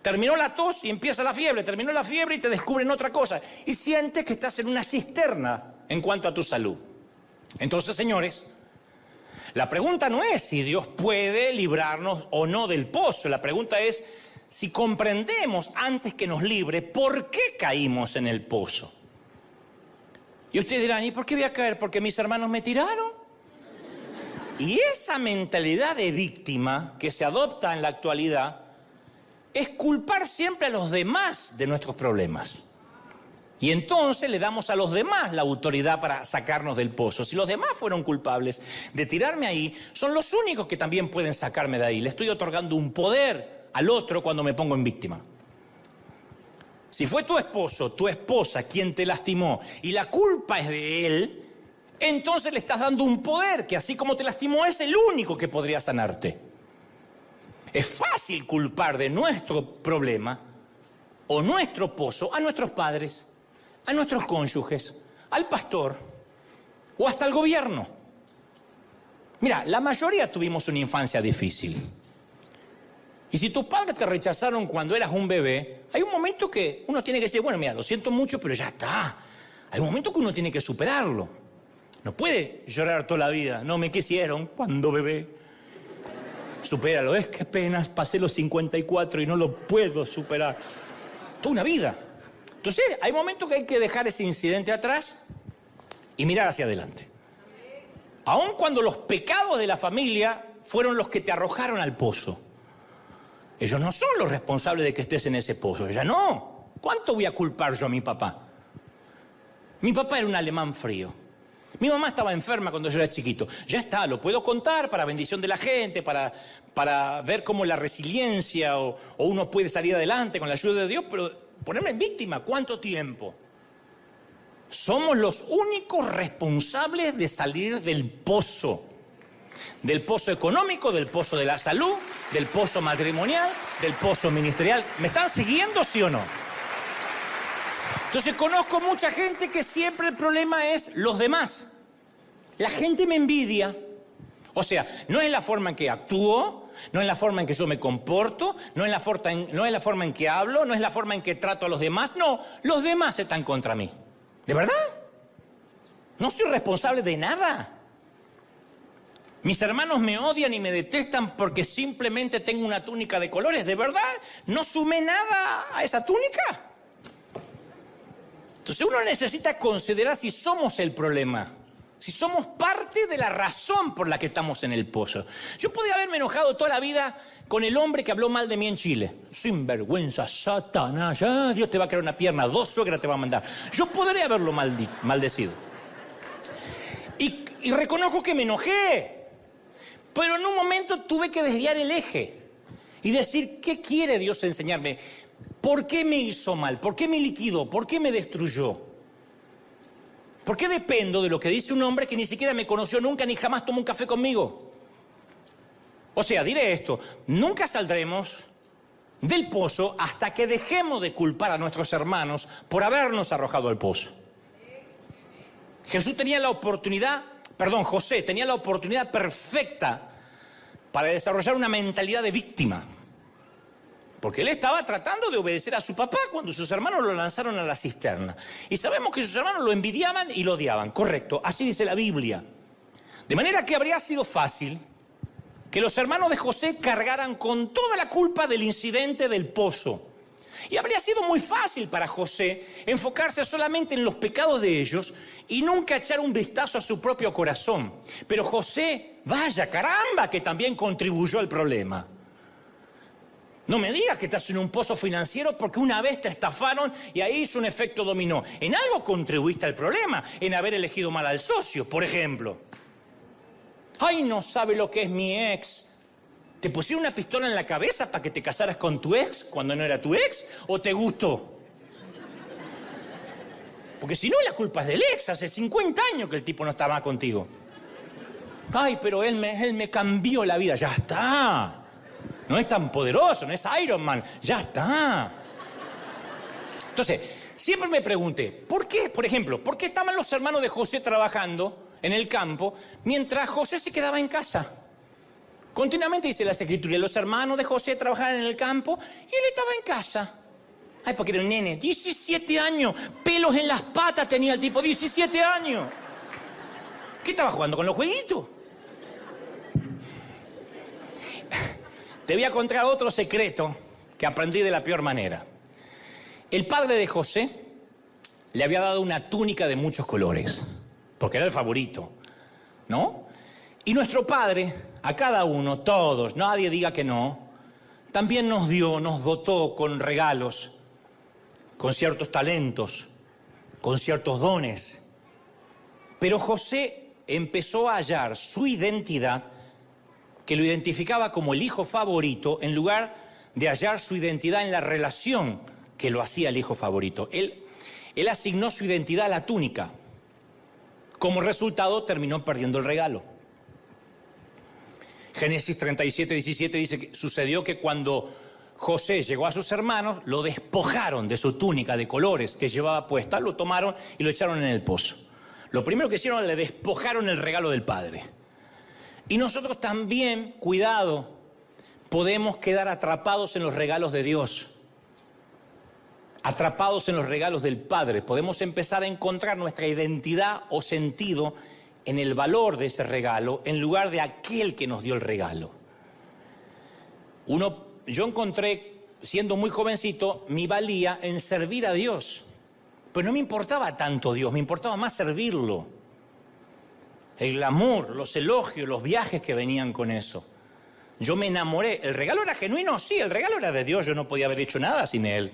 Terminó la tos y empieza la fiebre. Terminó la fiebre y te descubren otra cosa. Y sientes que estás en una cisterna en cuanto a tu salud. Entonces, señores, la pregunta no es si Dios puede librarnos o no del pozo. La pregunta es si comprendemos antes que nos libre por qué caímos en el pozo. Y ustedes dirán, ¿y por qué voy a caer? ¿Porque mis hermanos me tiraron? Y esa mentalidad de víctima que se adopta en la actualidad es culpar siempre a los demás de nuestros problemas. Y entonces le damos a los demás la autoridad para sacarnos del pozo. Si los demás fueron culpables de tirarme ahí, son los únicos que también pueden sacarme de ahí. Le estoy otorgando un poder al otro cuando me pongo en víctima. Si fue tu esposo, tu esposa quien te lastimó y la culpa es de él, entonces le estás dando un poder que así como te lastimó es el único que podría sanarte. Es fácil culpar de nuestro problema o nuestro pozo a nuestros padres, a nuestros cónyuges, al pastor o hasta al gobierno. Mira, la mayoría tuvimos una infancia difícil. Y si tus padres te rechazaron cuando eras un bebé, hay un momento que uno tiene que decir, bueno, mira, lo siento mucho, pero ya está. Hay un momento que uno tiene que superarlo. No puede llorar toda la vida. No me quisieron cuando bebé. Supéralo. Es que apenas pasé los 54 y no lo puedo superar. Toda una vida. Entonces, hay momentos que hay que dejar ese incidente atrás y mirar hacia adelante. Aun cuando los pecados de la familia fueron los que te arrojaron al pozo. Ellos no son los responsables de que estés en ese pozo. Ella no. ¿Cuánto voy a culpar yo a mi papá? Mi papá era un alemán frío. Mi mamá estaba enferma cuando yo era chiquito. Ya está, lo puedo contar para bendición de la gente, para ver cómo la resiliencia o uno puede salir adelante con la ayuda de Dios, pero ponerme en víctima, ¿cuánto tiempo? Somos los únicos responsables de salir del pozo. Del pozo económico, del pozo de la salud, del pozo matrimonial, del pozo ministerial. ¿Me están siguiendo, sí o no? Entonces conozco mucha gente que siempre el problema es los demás. La gente me envidia. O sea, no es la forma en que actúo, no es la forma en que yo me comporto, no es la forma en que hablo, no es la forma en que trato a los demás. No, los demás están contra mí. ¿De verdad? No soy responsable de nada. Mis hermanos me odian y me detestan porque simplemente tengo una túnica de colores. ¿De verdad? ¿No sumé nada a esa túnica? Entonces uno necesita considerar si somos el problema, si somos parte de la razón por la que estamos en el pozo. Yo podía haberme enojado toda la vida con el hombre que habló mal de mí en Chile. Sinvergüenza, Satanás, ya Dios te va a crear una pierna, 2 suegras te va a mandar. Yo podría haberlo maldecido. Y reconozco que me enojé. Pero en un momento tuve que desviar el eje y decir, ¿qué quiere Dios enseñarme? ¿Por qué me hizo mal? ¿Por qué me liquidó? ¿Por qué me destruyó? ¿Por qué dependo de lo que dice un hombre que ni siquiera me conoció nunca ni jamás tomó un café conmigo? O sea, diré esto, nunca saldremos del pozo hasta que dejemos de culpar a nuestros hermanos por habernos arrojado al pozo. Jesús tenía la oportunidad José tenía la oportunidad perfecta para desarrollar una mentalidad de víctima. Porque él estaba tratando de obedecer a su papá cuando sus hermanos lo lanzaron a la cisterna. Y sabemos que sus hermanos lo envidiaban y lo odiaban. Correcto, así dice la Biblia. De manera que habría sido fácil que los hermanos de José cargaran con toda la culpa del incidente del pozo. Y habría sido muy fácil para José enfocarse solamente en los pecados de ellos y nunca echar un vistazo a su propio corazón. Pero José, vaya, caramba, que también contribuyó al problema. No me digas que estás en un pozo financiero porque una vez te estafaron y ahí hizo un efecto dominó. En algo contribuiste al problema, en haber elegido mal al socio, por ejemplo. Ay, no sabe lo que es mi ex. ¿Te pusieron una pistola en la cabeza para que te casaras con tu ex cuando no era tu ex? ¿O te gustó? Porque si no, la culpa es del ex. Hace 50 años que el tipo no está más contigo. Ay, pero él me cambió la vida. Ya está. No es tan poderoso, no es Iron Man. Ya está. Entonces, siempre me pregunté, ¿por qué, por ejemplo, por qué estaban los hermanos de José trabajando en el campo mientras José se quedaba en casa? Continuamente dice las escrituras, los hermanos de José trabajaban en el campo y él estaba en casa. Ay, porque era un nene, 17 años, pelos en las patas tenía el tipo, 17 años. ¿Qué estaba jugando con los jueguitos? Te voy a contar otro secreto que aprendí de la peor manera. El padre de José le había dado una túnica de muchos colores, porque era el favorito, ¿no? Y nuestro padre, a cada uno, todos, nadie diga que no, también nos dotó con regalos, con ciertos talentos, con ciertos dones. Pero José empezó a hallar su identidad, que lo identificaba como el hijo favorito, en lugar de hallar su identidad en la relación que lo hacía el hijo favorito. Él asignó su identidad a la túnica. Como resultado, terminó perdiendo el regalo. Génesis 37, 17 dice que sucedió que cuando José llegó a sus hermanos, lo despojaron de su túnica de colores que llevaba puesta, lo tomaron y lo echaron en el pozo. Lo primero que hicieron, le despojaron el regalo del padre. Y nosotros también, cuidado, podemos quedar atrapados en los regalos de Dios, atrapados en los regalos del Padre. Podemos empezar a encontrar nuestra identidad o sentido en el valor de ese regalo, en lugar de aquel que nos dio el regalo. Yo encontré, siendo muy jovencito, mi valía en servir a Dios. Pero no me importaba tanto Dios, me importaba más servirlo. El glamour, los elogios, los viajes que venían con eso. Yo me enamoré. ¿El regalo era genuino? Sí, el regalo era de Dios, yo no podía haber hecho nada sin él.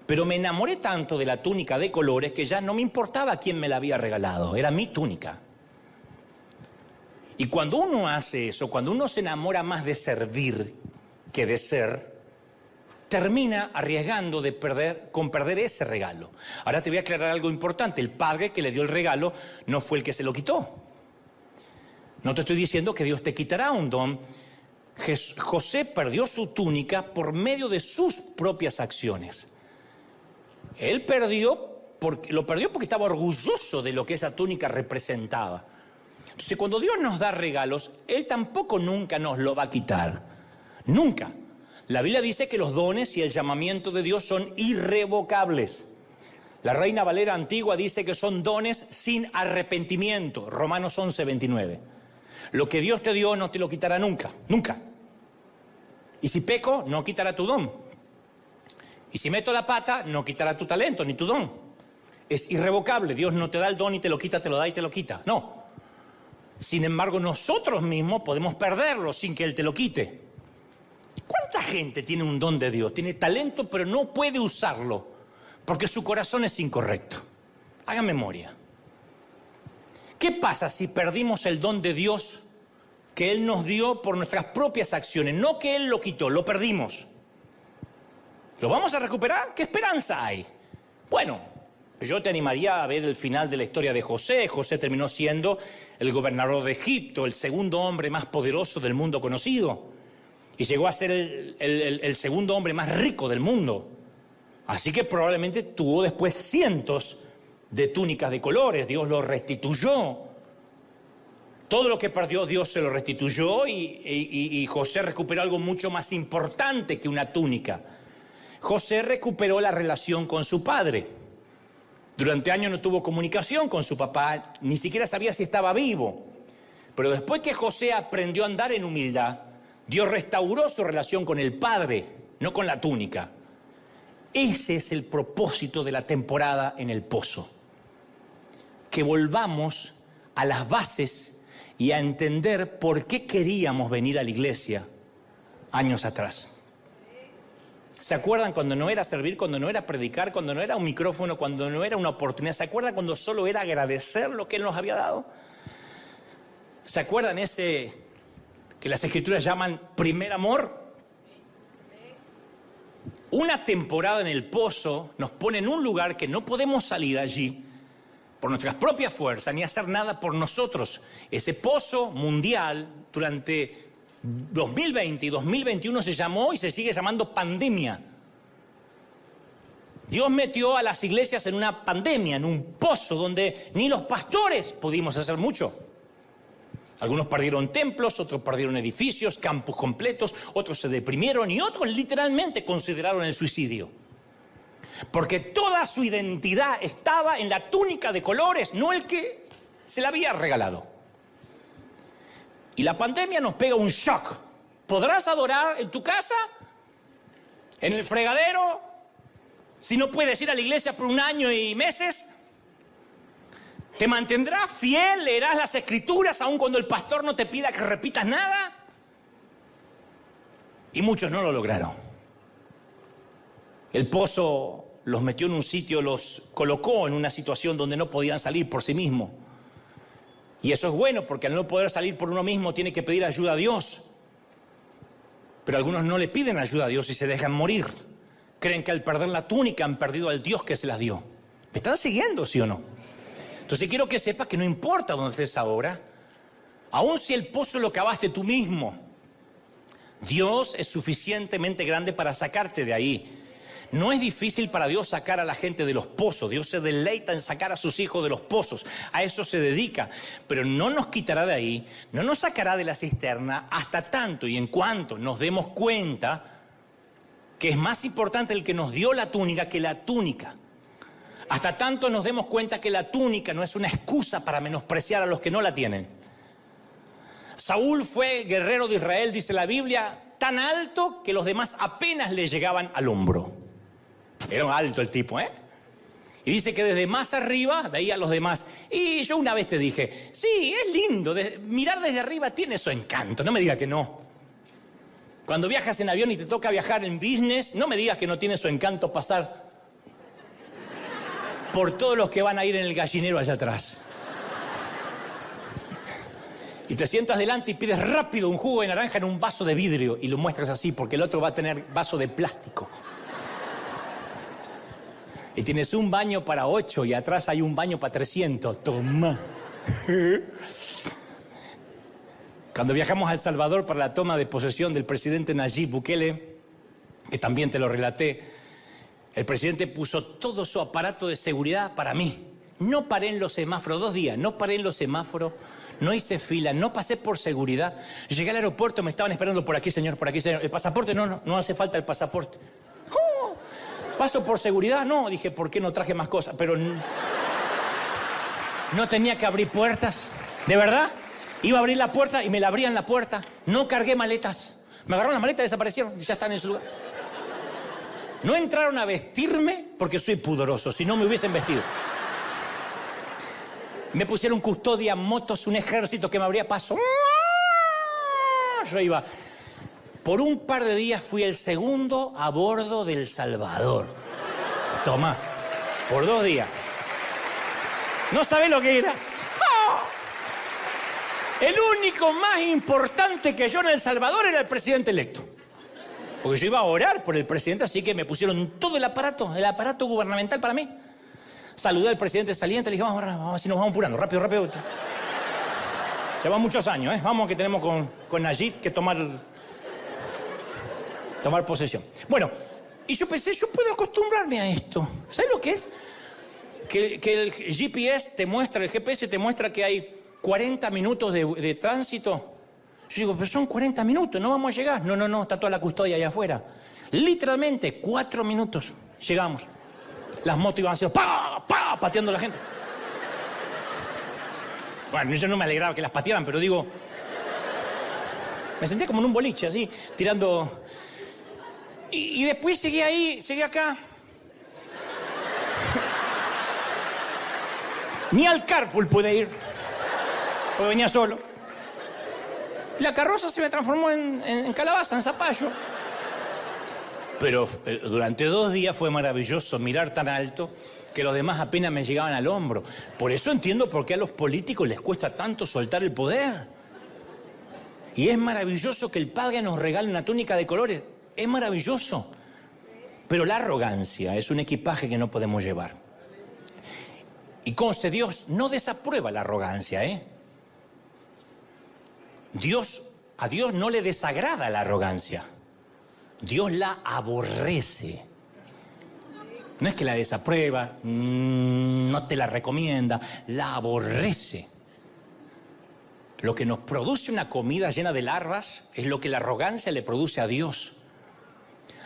Pero me enamoré tanto de la túnica de colores que ya no me importaba quién me la había regalado, era mi túnica. Y cuando uno hace eso, cuando uno se enamora más de servir que de ser, termina arriesgando con perder ese regalo. Ahora te voy a aclarar algo importante. El padre que le dio el regalo no fue el que se lo quitó. No te estoy diciendo que Dios te quitará un don. José perdió su túnica por medio de sus propias acciones. Él lo perdió porque estaba orgulloso de lo que esa túnica representaba. Entonces, cuando Dios nos da regalos, Él tampoco nunca nos lo va a quitar. Nunca. La Biblia dice que los dones y el llamamiento de Dios son irrevocables. La Reina Valera antigua dice que son dones sin arrepentimiento. Romanos 11, 29. Lo que Dios te dio no te lo quitará nunca, nunca. Y si peco, no quitará tu don. Y si meto la pata, no quitará tu talento ni tu don. Es irrevocable. Dios no te da el don y te lo quita, te lo da y te lo quita. No. Sin embargo, nosotros mismos podemos perderlo sin que Él te lo quite. ¿Cuánta gente tiene un don de Dios? Tiene talento, pero no puede usarlo porque su corazón es incorrecto. Haga memoria. ¿Qué pasa si perdimos el don de Dios que Él nos dio por nuestras propias acciones? No que Él lo quitó, lo perdimos. ¿Lo vamos a recuperar? ¿Qué esperanza hay? Bueno, yo te animaría a ver el final de la historia de José. José terminó siendo el gobernador de Egipto, el segundo hombre más poderoso del mundo conocido. Y llegó a ser el segundo hombre más rico del mundo. Así que probablemente tuvo después cientos de túnicas de colores. Dios lo restituyó Todo lo que perdió Dios se lo restituyó y José recuperó algo mucho más importante que una túnica. José recuperó la relación con su padre. Durante años no tuvo comunicación con su papá, ni siquiera sabía si estaba vivo. Pero después que José aprendió a andar en humildad, Dios restauró su relación con el padre, no con la túnica. Ese es el propósito de la temporada en el pozo. Que volvamos a las bases y a entender por qué queríamos venir a la iglesia años atrás. ¿Se acuerdan cuando no era servir, cuando no era predicar, cuando no era un micrófono, cuando no era una oportunidad? ¿Se acuerdan cuando solo era agradecer lo que Él nos había dado? ¿Se acuerdan ese que las Escrituras llaman primer amor? Una temporada en el pozo nos pone en un lugar que no podemos salir allí por nuestras propias fuerzas, ni hacer nada por nosotros. Ese pozo mundial durante 2020 y 2021 se llamó y se sigue llamando pandemia. Dios metió a las iglesias en una pandemia, en un pozo donde ni los pastores pudimos hacer mucho. Algunos perdieron templos, otros perdieron edificios, campus completos, otros se deprimieron y otros literalmente consideraron el suicidio. Porque toda su identidad estaba en la túnica de colores, no el que se la había regalado. Y la pandemia nos pega un shock. ¿Podrás adorar en tu casa? ¿En el fregadero? ¿Si no puedes ir a la iglesia por un año y meses? ¿Te mantendrás fiel? ¿Leerás las Escrituras aun cuando el pastor no te pida que repitas nada? Y muchos no lo lograron. El pozo los metió en un sitio, los colocó en una situación donde no podían salir por sí mismos. Y eso es bueno, porque al no poder salir por uno mismo tiene que pedir ayuda a Dios. Pero algunos no le piden ayuda a Dios y se dejan morir. Creen que al perder la túnica han perdido al Dios que se las dio. ¿Me están siguiendo, sí o no? Entonces quiero que sepas que no importa dónde estés ahora, aun si el pozo lo cavaste tú mismo, Dios es suficientemente grande para sacarte de ahí. No es difícil para Dios sacar a la gente de los pozos. Dios se deleita en sacar a sus hijos de los pozos. A eso se dedica. Pero no nos quitará de ahí, no nos sacará de la cisterna hasta tanto y en cuanto nos demos cuenta que es más importante el que nos dio la túnica que la túnica. Hasta tanto nos demos cuenta que la túnica no es una excusa para menospreciar a los que no la tienen. Saúl fue guerrero de Israel, dice la Biblia, tan alto que los demás apenas le llegaban al hombro. Era un alto el tipo, ¿eh? Y dice que desde más arriba veía a los demás. Y yo una vez te dije, sí, es lindo, mirar desde arriba tiene su encanto, no me digas que no. Cuando viajas en avión y te toca viajar en business, no me digas que no tiene su encanto pasar por todos los que van a ir en el gallinero allá atrás. Y te sientas delante y pides rápido un jugo de naranja en un vaso de vidrio y lo muestras así porque el otro va a tener vaso de plástico. Y tienes un baño para 8 y atrás hay un baño para 300. Toma. Cuando viajamos a El Salvador para la toma de posesión del presidente Nayib Bukele, que también te lo relaté, el presidente puso todo su aparato de seguridad para mí. No paré en los semáforos, 2 días, no paré en los semáforos, no hice fila, no pasé por seguridad. Llegué al aeropuerto, me estaban esperando por aquí, señor, por aquí, señor. ¿El pasaporte? No hace falta el pasaporte. ¿Paso por seguridad? No, dije, ¿por qué no traje más cosas? Pero no tenía que abrir puertas, ¿de verdad? Iba a abrir la puerta y me la abrían la puerta. No cargué maletas. Me agarraron las maletas y desaparecieron y ya están en su lugar. No entraron a vestirme porque soy pudoroso, si no me hubiesen vestido. Me pusieron custodia, motos, un ejército que me abría paso. Yo iba. Por un par de días fui el segundo a bordo del Salvador. Tomá, por 2 días. No sabés lo que era. El único más importante que yo en El Salvador era el presidente electo. Porque yo iba a orar por el presidente, así que me pusieron todo el aparato gubernamental para mí. Saludé al presidente saliente, le dije, vamos, así nos vamos apurando, rápido. Llevan muchos años, ¿eh? Vamos, que tenemos con Nayib que tomar posesión. Bueno, y yo pensé, yo puedo acostumbrarme a esto. ¿Sabes lo que es? Que el GPS te muestra, el GPS te muestra que hay 40 minutos de tránsito. Yo digo, pero son 40 minutos, no vamos a llegar. No, está toda la custodia allá afuera. Literalmente, 4 minutos, llegamos. Las motos iban haciendo pateando a la gente. Bueno, yo no me alegraba que las patearan, pero digo... Me senté como en un boliche, así, tirando... Y después llegué acá. Ni al carpool pude ir, porque venía solo. La carroza se me transformó en calabaza, en zapallo. Pero durante 2 días fue maravilloso mirar tan alto que los demás apenas me llegaban al hombro. Por eso entiendo por qué a los políticos les cuesta tanto soltar el poder. Y es maravilloso que el Padre nos regale una túnica de colores. Es maravilloso. Pero la arrogancia es un equipaje que no podemos llevar. Y conste, Dios no desaprueba la arrogancia, ¿eh? A Dios no le desagrada la arrogancia. Dios la aborrece. No es que la desaprueba, no te la recomienda, la aborrece. Lo que nos produce una comida llena de larvas es lo que la arrogancia le produce a Dios.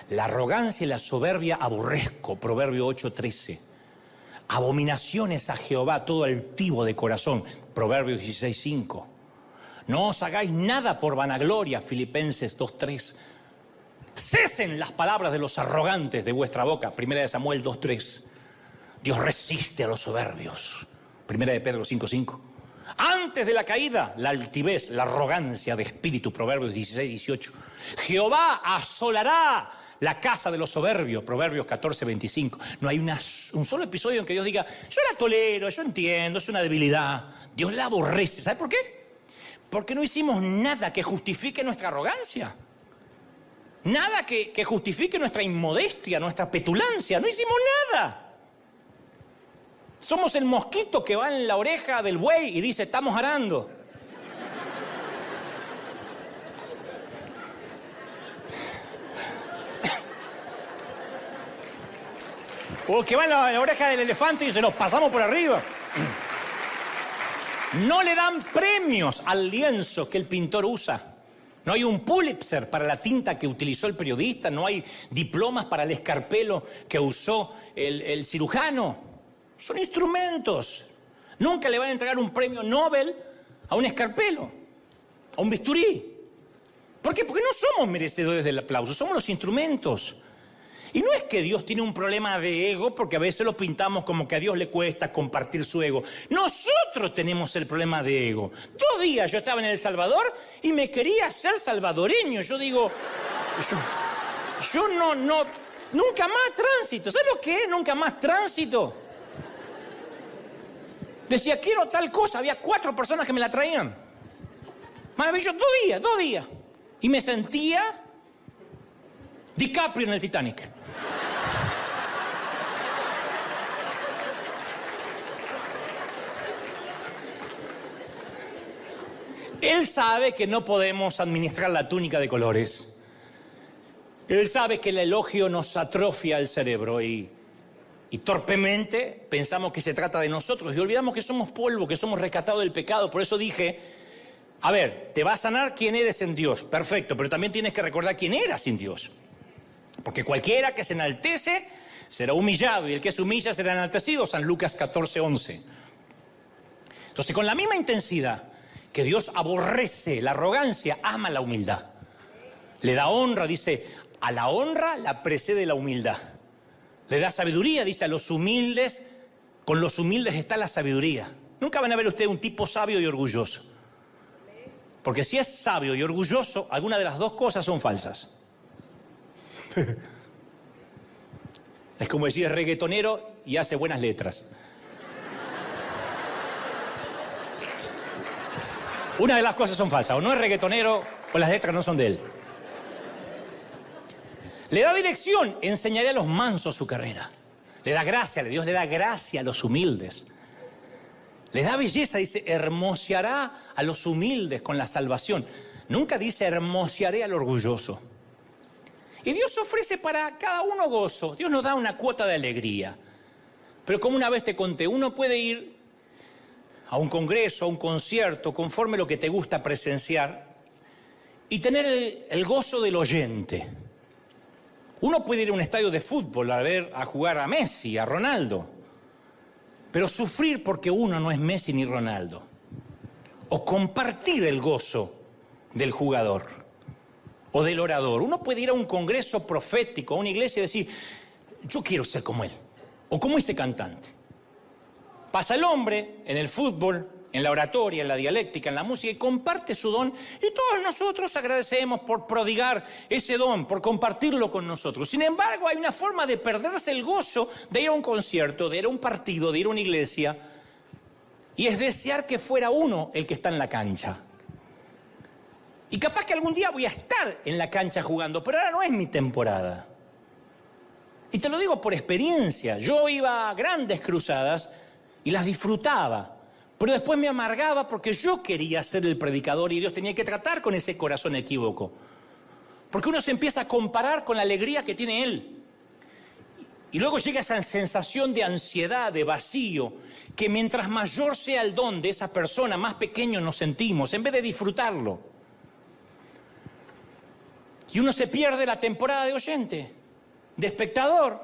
La arrogancia y la soberbia aborrezco, Proverbio 8:13. Abominaciones a Jehová todo altivo de corazón, Proverbio 16:5. No os hagáis nada por vanagloria, Filipenses 2:3. Cesen las palabras de los arrogantes de vuestra boca, 1 Samuel 2:3. Dios resiste a los soberbios, 1 Pedro 5:5. Antes de la caída, la altivez, la arrogancia de espíritu, Proverbios 16:18. Jehová asolará la casa de los soberbios, Proverbios 14:25. No hay un solo episodio en que Dios diga, yo la tolero, yo entiendo, es una debilidad. Dios la aborrece. ¿Sabe por qué? Porque no hicimos nada que justifique nuestra arrogancia. Nada que justifique nuestra inmodestia, nuestra petulancia. No hicimos nada. Somos el mosquito que va en la oreja del buey y dice, estamos arando. O que va en la oreja del elefante y se los pasamos por arriba. No le dan premios al lienzo que el pintor usa. No hay un Pulitzer para la tinta que utilizó el periodista. No hay diplomas para el escarpelo que usó el cirujano. Son instrumentos. Nunca le van a entregar un premio Nobel a un escarpelo, a un bisturí. ¿Por qué? Porque no somos merecedores del aplauso, somos los instrumentos. Y no es que Dios tiene un problema de ego, porque a veces lo pintamos como que a Dios le cuesta compartir su ego. Nosotros tenemos el problema de ego. 2 días yo estaba en El Salvador y me quería ser salvadoreño. Yo digo, yo no, nunca más tránsito. ¿Sabes lo que es nunca más tránsito? Decía, quiero tal cosa. Había 4 personas que me la traían. Maravilloso, 2 días. Y me sentía DiCaprio en el Titanic. Él sabe que no podemos administrar la túnica de colores. Él sabe que el elogio nos atrofia el cerebro y torpemente pensamos que se trata de nosotros y olvidamos que somos polvo, que somos rescatados del pecado. Por eso dije, a ver, te va a sanar quién eres en Dios, perfecto, pero también tienes que recordar quién eras sin Dios. Porque cualquiera que se enaltece será humillado y el que se humilla será enaltecido, San Lucas 14:11. Entonces, con la misma intensidad que Dios aborrece la arrogancia, ama la humildad. Le da honra, dice, a la honra la precede la humildad. Le da sabiduría, dice, a los humildes, con los humildes está la sabiduría. Nunca van a ver ustedes un tipo sabio y orgulloso. Porque si es sabio y orgulloso, alguna de las dos cosas son falsas. Es como decir, es reggaetonero y hace buenas letras. Una de las cosas son falsas, o no es reggaetonero o las letras no son de él. Le da dirección, enseñaré a los mansos su carrera. Le da gracia, Dios le da gracia a los humildes. Le da belleza, dice, hermoseará a los humildes con la salvación. Nunca dice hermosearé al orgulloso. Y Dios ofrece para cada uno gozo. Dios nos da una cuota de alegría. Pero como una vez te conté, uno puede ir a un congreso, a un concierto, conforme lo que te gusta presenciar, y tener el gozo del oyente. Uno puede ir a un estadio de fútbol a jugar a Messi, a Ronaldo, pero sufrir porque uno no es Messi ni Ronaldo. O compartir el gozo del jugador o del orador. Uno puede ir a un congreso profético, a una iglesia y decir, yo quiero ser como él, o como ese cantante. Pasa el hombre en el fútbol, en la oratoria, en la dialéctica, en la música, y comparte su don, y todos nosotros agradecemos por prodigar ese don, por compartirlo con nosotros. Sin embargo, hay una forma de perderse el gozo de ir a un concierto, de ir a un partido, de ir a una iglesia, y es desear que fuera uno el que está en la cancha. Y capaz que algún día voy a estar en la cancha jugando, pero ahora no es mi temporada. Y te lo digo por experiencia. Yo iba a grandes cruzadas y las disfrutaba, pero después me amargaba porque yo quería ser el predicador y Dios tenía que tratar con ese corazón equívoco. Porque uno se empieza a comparar con la alegría que tiene Él. Y luego llega esa sensación de ansiedad, de vacío, que mientras mayor sea el don de esa persona, más pequeño nos sentimos, en vez de disfrutarlo. Y uno se pierde la temporada de oyente, de espectador,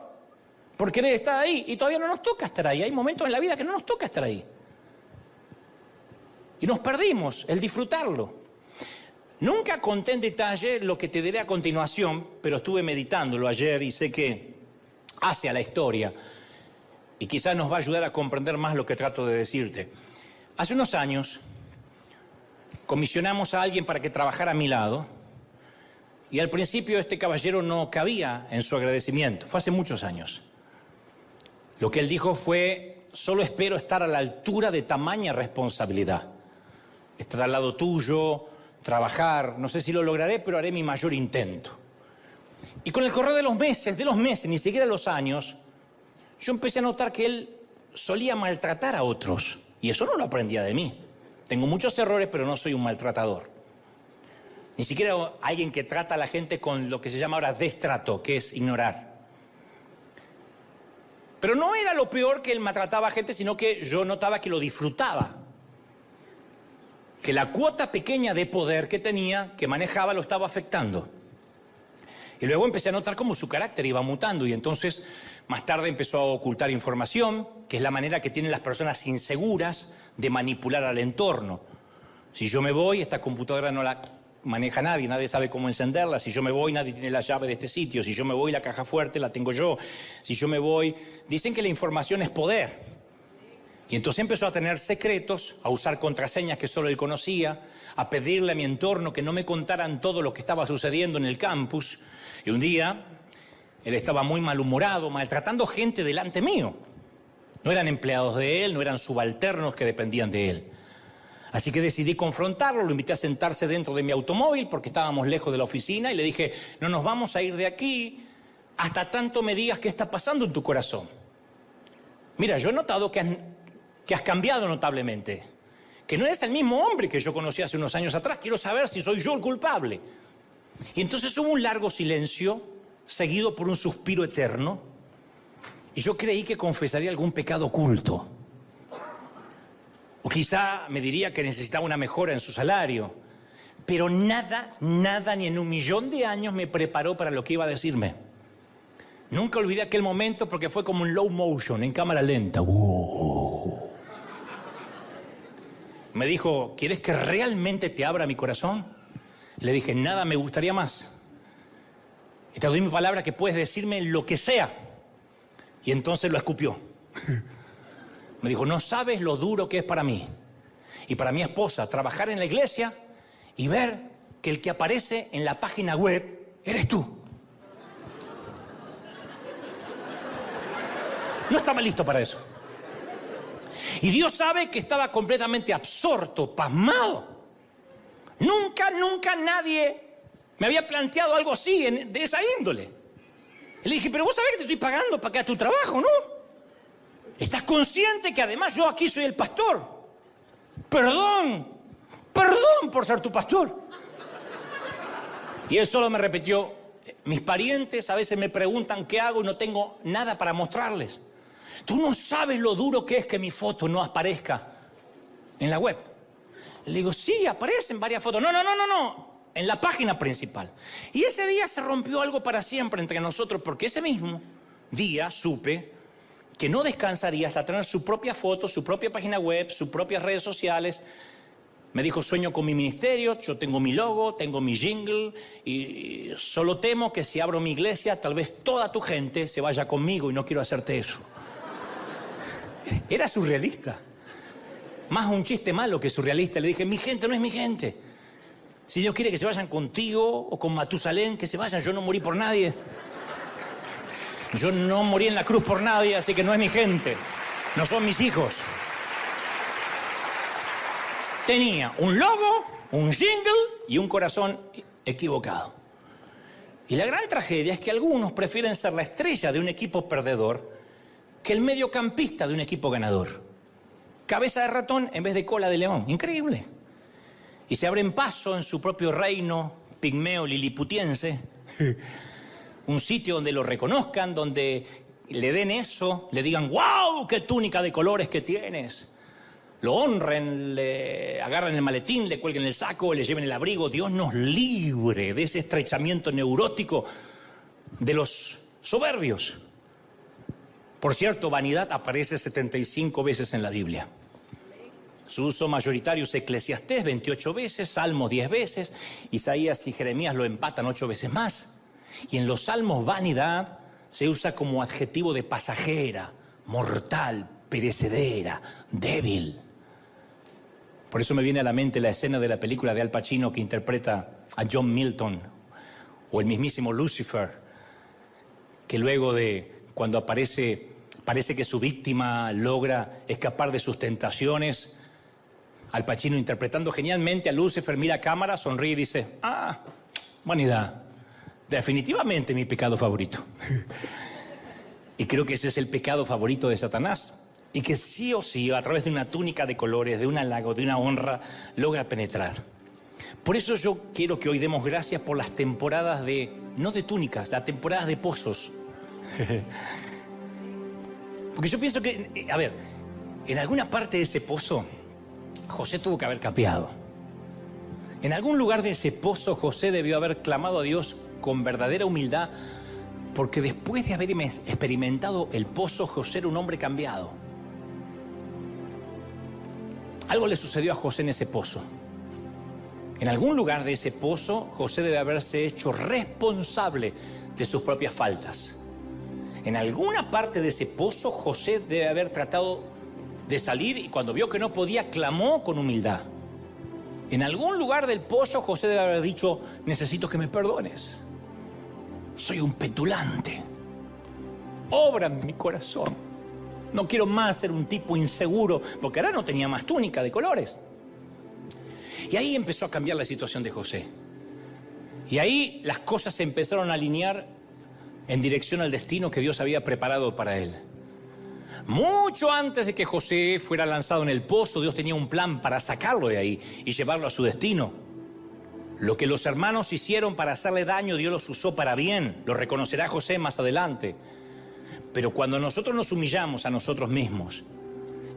por querer estar ahí. Y todavía no nos toca estar ahí. Hay momentos en la vida que no nos toca estar ahí. Y nos perdimos el disfrutarlo. Nunca conté en detalle lo que te diré a continuación, pero estuve meditándolo ayer y sé que hace a la historia y quizás nos va a ayudar a comprender más lo que trato de decirte. Hace unos años comisionamos a alguien para que trabajara a mi lado y al principio este caballero no cabía en su agradecimiento. Fue hace muchos años. Lo que él dijo fue, solo espero estar a la altura de tamaña responsabilidad. Estar al lado tuyo, trabajar, no sé si lo lograré, pero haré mi mayor intento. Y con el correr de los meses, ni siquiera los años, yo empecé a notar que él solía maltratar a otros. Y eso no lo aprendía de mí. Tengo muchos errores, pero no soy un maltratador. Ni siquiera alguien que trata a la gente con lo que se llama ahora destrato, que es ignorar. Pero no era lo peor que él maltrataba a gente, sino que yo notaba que lo disfrutaba. Que la cuota pequeña de poder que tenía, que manejaba, lo estaba afectando. Y luego empecé a notar cómo su carácter iba mutando y entonces más tarde empezó a ocultar información, que es la manera que tienen las personas inseguras de manipular al entorno. Si yo me voy, esta computadora no la maneja nadie, nadie sabe cómo encenderla. Si yo me voy, nadie tiene la llave de este sitio. Si yo me voy, la caja fuerte la tengo yo. Si yo me voy, dicen que la información es poder. Y entonces empezó a tener secretos, a usar contraseñas que solo él conocía, a pedirle a mi entorno que no me contaran todo lo que estaba sucediendo en el campus. Y un día, él estaba muy malhumorado, maltratando gente delante mío. No eran empleados de él, no eran subalternos que dependían de él. Así que decidí confrontarlo, lo invité a sentarse dentro de mi automóvil porque estábamos lejos de la oficina y le dije, no nos vamos a ir de aquí hasta tanto me digas qué está pasando en tu corazón. Mira, yo he notado que has cambiado notablemente, que no eres el mismo hombre que yo conocí hace unos años atrás. Quiero saber si soy yo el culpable. Y entonces hubo un largo silencio, seguido por un suspiro eterno, y yo creí que confesaría algún pecado oculto. O quizá me diría que necesitaba una mejora en su salario. Pero nada, ni en 1.000.000 de años me preparó para lo que iba a decirme. Nunca olvidé aquel momento porque fue como un low motion, en cámara lenta. Me dijo, ¿quieres que realmente te abra mi corazón? Le dije, nada me gustaría más. Y te doy mi palabra que puedes decirme lo que sea. Y entonces lo escupió. Me dijo, no sabes lo duro que es para mí y para mi esposa trabajar en la iglesia y ver que el que aparece en la página web eres tú. No estaba listo para eso. Y Dios sabe que estaba completamente absorto, pasmado. Nunca nadie me había planteado algo así, de esa índole. Y le dije, pero vos sabés que te estoy pagando para que hagas tu trabajo, ¿no? ¿Estás consciente que además yo aquí soy el pastor? Perdón por ser tu pastor. Y él solo me repitió, mis parientes a veces me preguntan qué hago y no tengo nada para mostrarles. Tú no sabes lo duro que es que mi foto no aparezca en la web. Le digo, sí, aparecen varias fotos. No, en la página principal. Y ese día se rompió algo para siempre entre nosotros, porque ese mismo día supe que no descansaría hasta tener su propia foto, su propia página web, sus propias redes sociales. Me dijo, sueño con mi ministerio, yo tengo mi logo, tengo mi jingle, y solo temo que si abro mi iglesia, tal vez toda tu gente se vaya conmigo y no quiero hacerte eso. Era surrealista. Más un chiste malo que surrealista. Le dije, mi gente no es mi gente. Si Dios quiere que se vayan contigo o con Matusalén, que se vayan. Yo no morí por nadie. Yo no morí en la cruz por nadie, así que no es mi gente. No son mis hijos. Tenía un logo, un jingle y un corazón equivocado. Y la gran tragedia es que algunos prefieren ser la estrella de un equipo perdedor que el mediocampista de un equipo ganador. Cabeza de ratón en vez de cola de león. Increíble. Y se abren paso en su propio reino pigmeo liliputiense. Un sitio donde lo reconozcan, donde le den eso, le digan, ¡wow! ¡Qué túnica de colores que tienes! Lo honren, le agarran el maletín, le cuelguen el saco, le lleven el abrigo. Dios nos libre de ese estrechamiento neurótico de los soberbios. Por cierto, vanidad aparece 75 veces en la Biblia. Su uso mayoritario es Eclesiastés 28 veces, Salmos 10 veces, Isaías y Jeremías lo empatan 8 veces más. Y en los Salmos vanidad se usa como adjetivo de pasajera, mortal, perecedera, débil. Por eso me viene a la mente la escena de la película de Al Pacino que interpreta a John Milton, o el mismísimo Lucifer, que luego de cuando parece que su víctima logra escapar de sus tentaciones, Al Pacino interpretando genialmente a Lucifer, mira a cámara, sonríe y dice, vanidad, definitivamente mi pecado favorito. Y creo que ese es el pecado favorito de Satanás. Y que sí o sí, a través de una túnica de colores, de un halago, de una honra, logra penetrar. Por eso yo quiero que hoy demos gracias por las temporadas no de túnicas, las temporadas de pozos. Porque yo pienso que, en alguna parte de ese pozo, José tuvo que haber cambiado. En algún lugar de ese pozo, José debió haber clamado a Dios con verdadera humildad, porque después de haber experimentado el pozo, José era un hombre cambiado. Algo le sucedió a José en ese pozo. En algún lugar de ese pozo, José debe haberse hecho responsable de sus propias faltas. En alguna parte de ese pozo, José debe haber tratado de salir y cuando vio que no podía, clamó con humildad. En algún lugar del pozo, José debe haber dicho, necesito que me perdones. Soy un petulante. Obra en mi corazón. No quiero más ser un tipo inseguro, porque ahora no tenía más túnica de colores. Y ahí empezó a cambiar la situación de José. Y ahí las cosas se empezaron a alinear en dirección al destino que Dios había preparado para él. Mucho antes de que José fuera lanzado en el pozo, Dios tenía un plan para sacarlo de ahí y llevarlo a su destino. Lo que los hermanos hicieron para hacerle daño, Dios los usó para bien. Lo reconocerá José más adelante. Pero cuando nosotros nos humillamos a nosotros mismos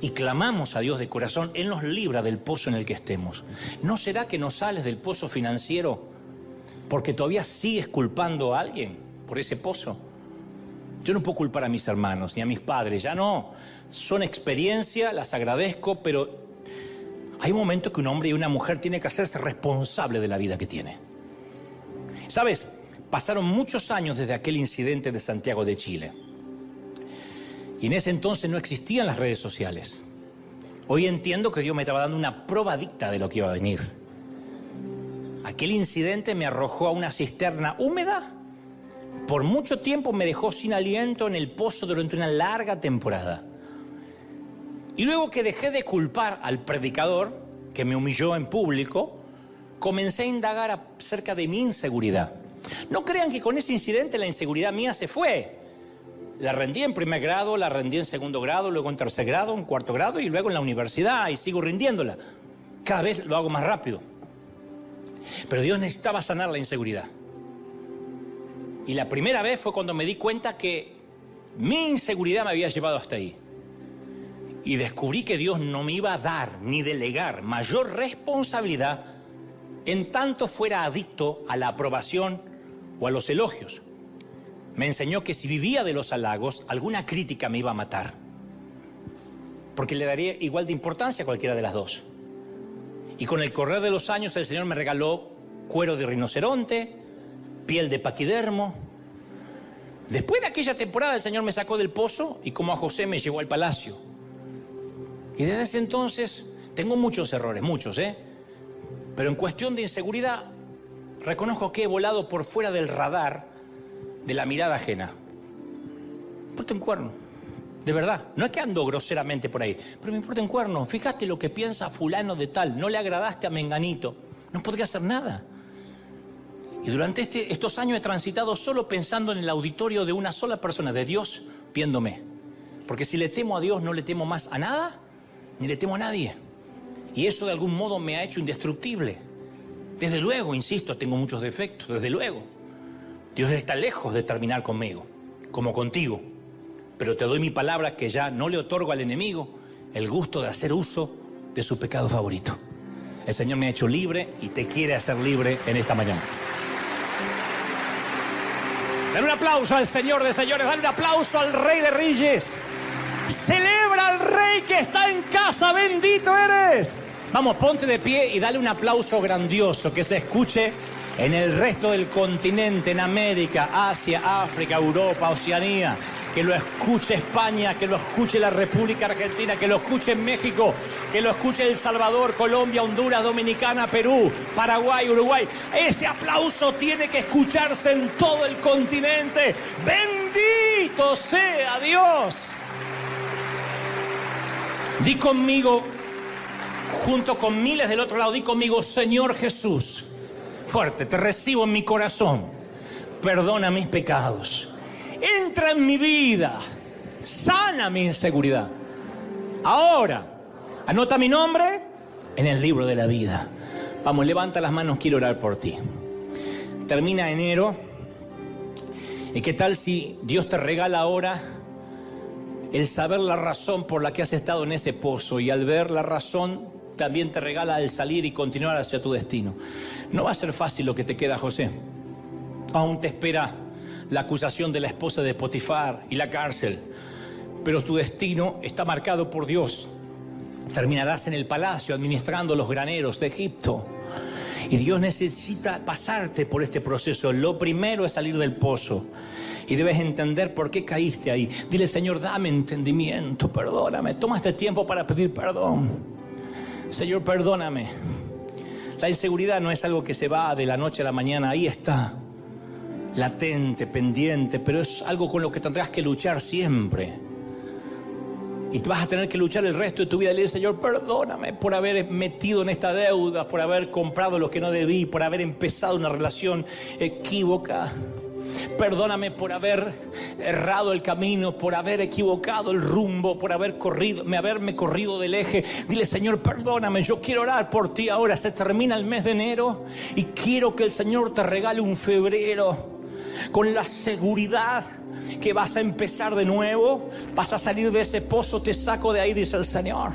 y clamamos a Dios de corazón, Él nos libra del pozo en el que estemos. ¿No será que no sales del pozo financiero porque todavía sigues culpando a alguien por ese pozo? Yo no puedo culpar a mis hermanos ni a mis padres, ya no. Son experiencias, las agradezco, pero hay un momento que un hombre y una mujer tienen que hacerse responsable de la vida que tiene. ¿Sabes? Pasaron muchos años desde aquel incidente de Santiago de Chile. Y en ese entonces no existían las redes sociales. Hoy entiendo que Dios me estaba dando una probadita de lo que iba a venir. Aquel incidente me arrojó a una cisterna húmeda. Por mucho tiempo me dejó sin aliento en el pozo durante una larga temporada. Y luego que dejé de culpar al predicador, que me humilló en público, comencé a indagar acerca de mi inseguridad. No crean que con ese incidente la inseguridad mía se fue. La rendí en primer grado, la rendí en segundo grado, luego en tercer grado, en cuarto grado y luego en la universidad y sigo rindiéndola. Cada vez lo hago más rápido. Pero Dios necesitaba sanar la inseguridad. Y la primera vez fue cuando me di cuenta que mi inseguridad me había llevado hasta ahí. Y descubrí que Dios no me iba a dar ni delegar mayor responsabilidad en tanto fuera adicto a la aprobación o a los elogios. Me enseñó que si vivía de los halagos, alguna crítica me iba a matar, porque le daría igual de importancia a cualquiera de las dos. Y con el correr de los años el Señor me regaló cuero de rinoceronte, piel de paquidermo. Después de aquella temporada el Señor me sacó del pozo y como a José me llevó al palacio. Y desde ese entonces tengo muchos errores, muchos, pero en cuestión de inseguridad reconozco que he volado por fuera del radar de la mirada ajena. Me importa un cuerno, de verdad. No es que ando groseramente por ahí, pero me importa un cuerno. Fíjate lo que piensa fulano de tal, no le agradaste a menganito, no podría hacer nada. Y durante estos años he transitado solo pensando en el auditorio de una sola persona, de Dios, viéndome. Porque si le temo a Dios, no le temo más a nada, ni le temo a nadie. Y eso de algún modo me ha hecho indestructible. Desde luego, insisto, tengo muchos defectos, desde luego. Dios está lejos de terminar conmigo, como contigo. Pero te doy mi palabra que ya no le otorgo al enemigo el gusto de hacer uso de su pecado favorito. El Señor me ha hecho libre y te quiere hacer libre en esta mañana. Dale un aplauso al Señor de señores, dale un aplauso al Rey de Reyes. Celebra al Rey que está en casa, bendito eres. Vamos, ponte de pie y dale un aplauso grandioso que se escuche en el resto del continente, en América, Asia, África, Europa, Oceanía. Que lo escuche España, que lo escuche la República Argentina, que lo escuche México, que lo escuche El Salvador, Colombia, Honduras, Dominicana, Perú, Paraguay, Uruguay. Ese aplauso tiene que escucharse en todo el continente. ¡Bendito sea Dios! Di conmigo, junto con miles del otro lado, di conmigo, Señor Jesús, fuerte, te recibo en mi corazón, perdona mis pecados. Entra en mi vida, sana mi inseguridad. Ahora, anota mi nombre en el libro de la vida. Vamos, levanta las manos, quiero orar por ti. Termina enero. ¿Y qué tal si Dios te regala ahora el saber la razón por la que has estado en ese pozo? Y al ver la razón, también te regala el salir y continuar hacia tu destino. No va a ser fácil lo que te queda, José. Aún te espera la acusación de la esposa de Potifar y la cárcel. Pero tu destino está marcado por Dios. Terminarás en el palacio administrando los graneros de Egipto. Y Dios necesita pasarte por este proceso. Lo primero es salir del pozo. Y debes entender por qué caíste ahí. Dile, Señor, dame entendimiento, perdóname. Toma este tiempo para pedir perdón. Señor, perdóname. La inseguridad no es algo que se va de la noche a la mañana. Ahí está, latente, pendiente, pero es algo con lo que tendrás que luchar siempre. Y te vas a tener que luchar el resto de tu vida. Le dices, Señor, perdóname por haber metido en esta deuda, por haber comprado lo que no debí, por haber empezado una relación equívoca. Perdóname por haber errado el camino, por haber equivocado el rumbo, por haberme corrido del eje. Dile, Señor, perdóname, yo quiero orar por ti ahora. Se termina el mes de enero y quiero que el Señor te regale un febrero con la seguridad que vas a empezar de nuevo, vas a salir de ese pozo, te saco de ahí, dice el Señor.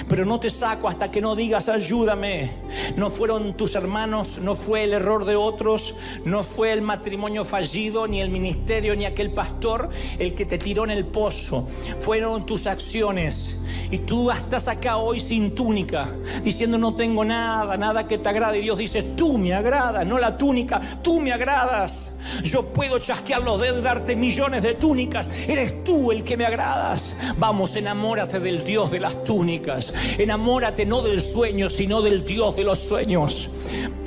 Pero no te saco hasta que no digas, ayúdame. No fueron tus hermanos, no fue el error de otros, no fue el matrimonio fallido, ni el ministerio, ni aquel pastor el que te tiró en el pozo. Fueron tus acciones. Y tú estás acá hoy sin túnica, diciendo, no tengo nada que te agrade. Y Dios dice, tú me agradas, no la túnica, tú me agradas. Yo puedo chasquear los dedos y darte millones de túnicas. Eres tú el que me agradas. Vamos, enamórate del Dios de las túnicas. Enamórate no del sueño, sino del Dios de los sueños.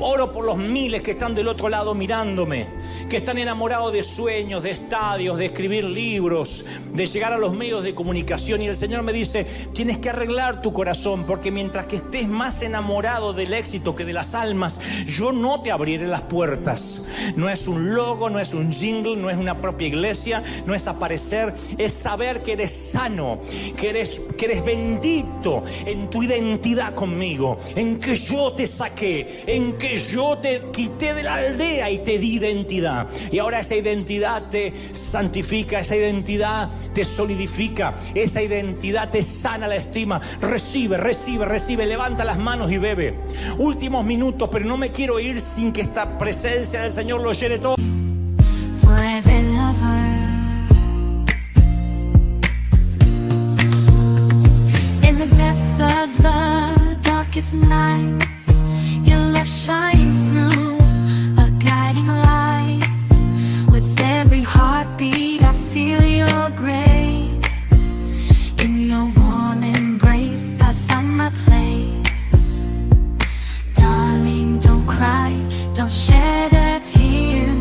Oro por los miles que están del otro lado mirándome, que están enamorados de sueños, de estadios, de escribir libros, de llegar a los medios de comunicación. Y el Señor me dice, tienes que arreglar tu corazón, porque mientras que estés más enamorado del éxito que de las almas, yo no te abriré las puertas. No es un logo, no es un jingle, no es una propia iglesia, no es aparecer, es saber que eres sano, que eres bendito en tu identidad conmigo, en que yo te saqué, en que yo te quité de la aldea y te di identidad. vida. Y ahora esa identidad te santifica, esa identidad te solidifica, esa identidad te sana la estima. Recibe, recibe, recibe. Levanta las manos y bebe. Últimos minutos, pero no me quiero ir sin que esta presencia del Señor lo llene todo. Forever lover. In the depths of the darkest night, your love shines through, a guiding light. With every heartbeat I feel your grace. In your warm embrace I found my place. Darling, don't cry, don't shed a tear,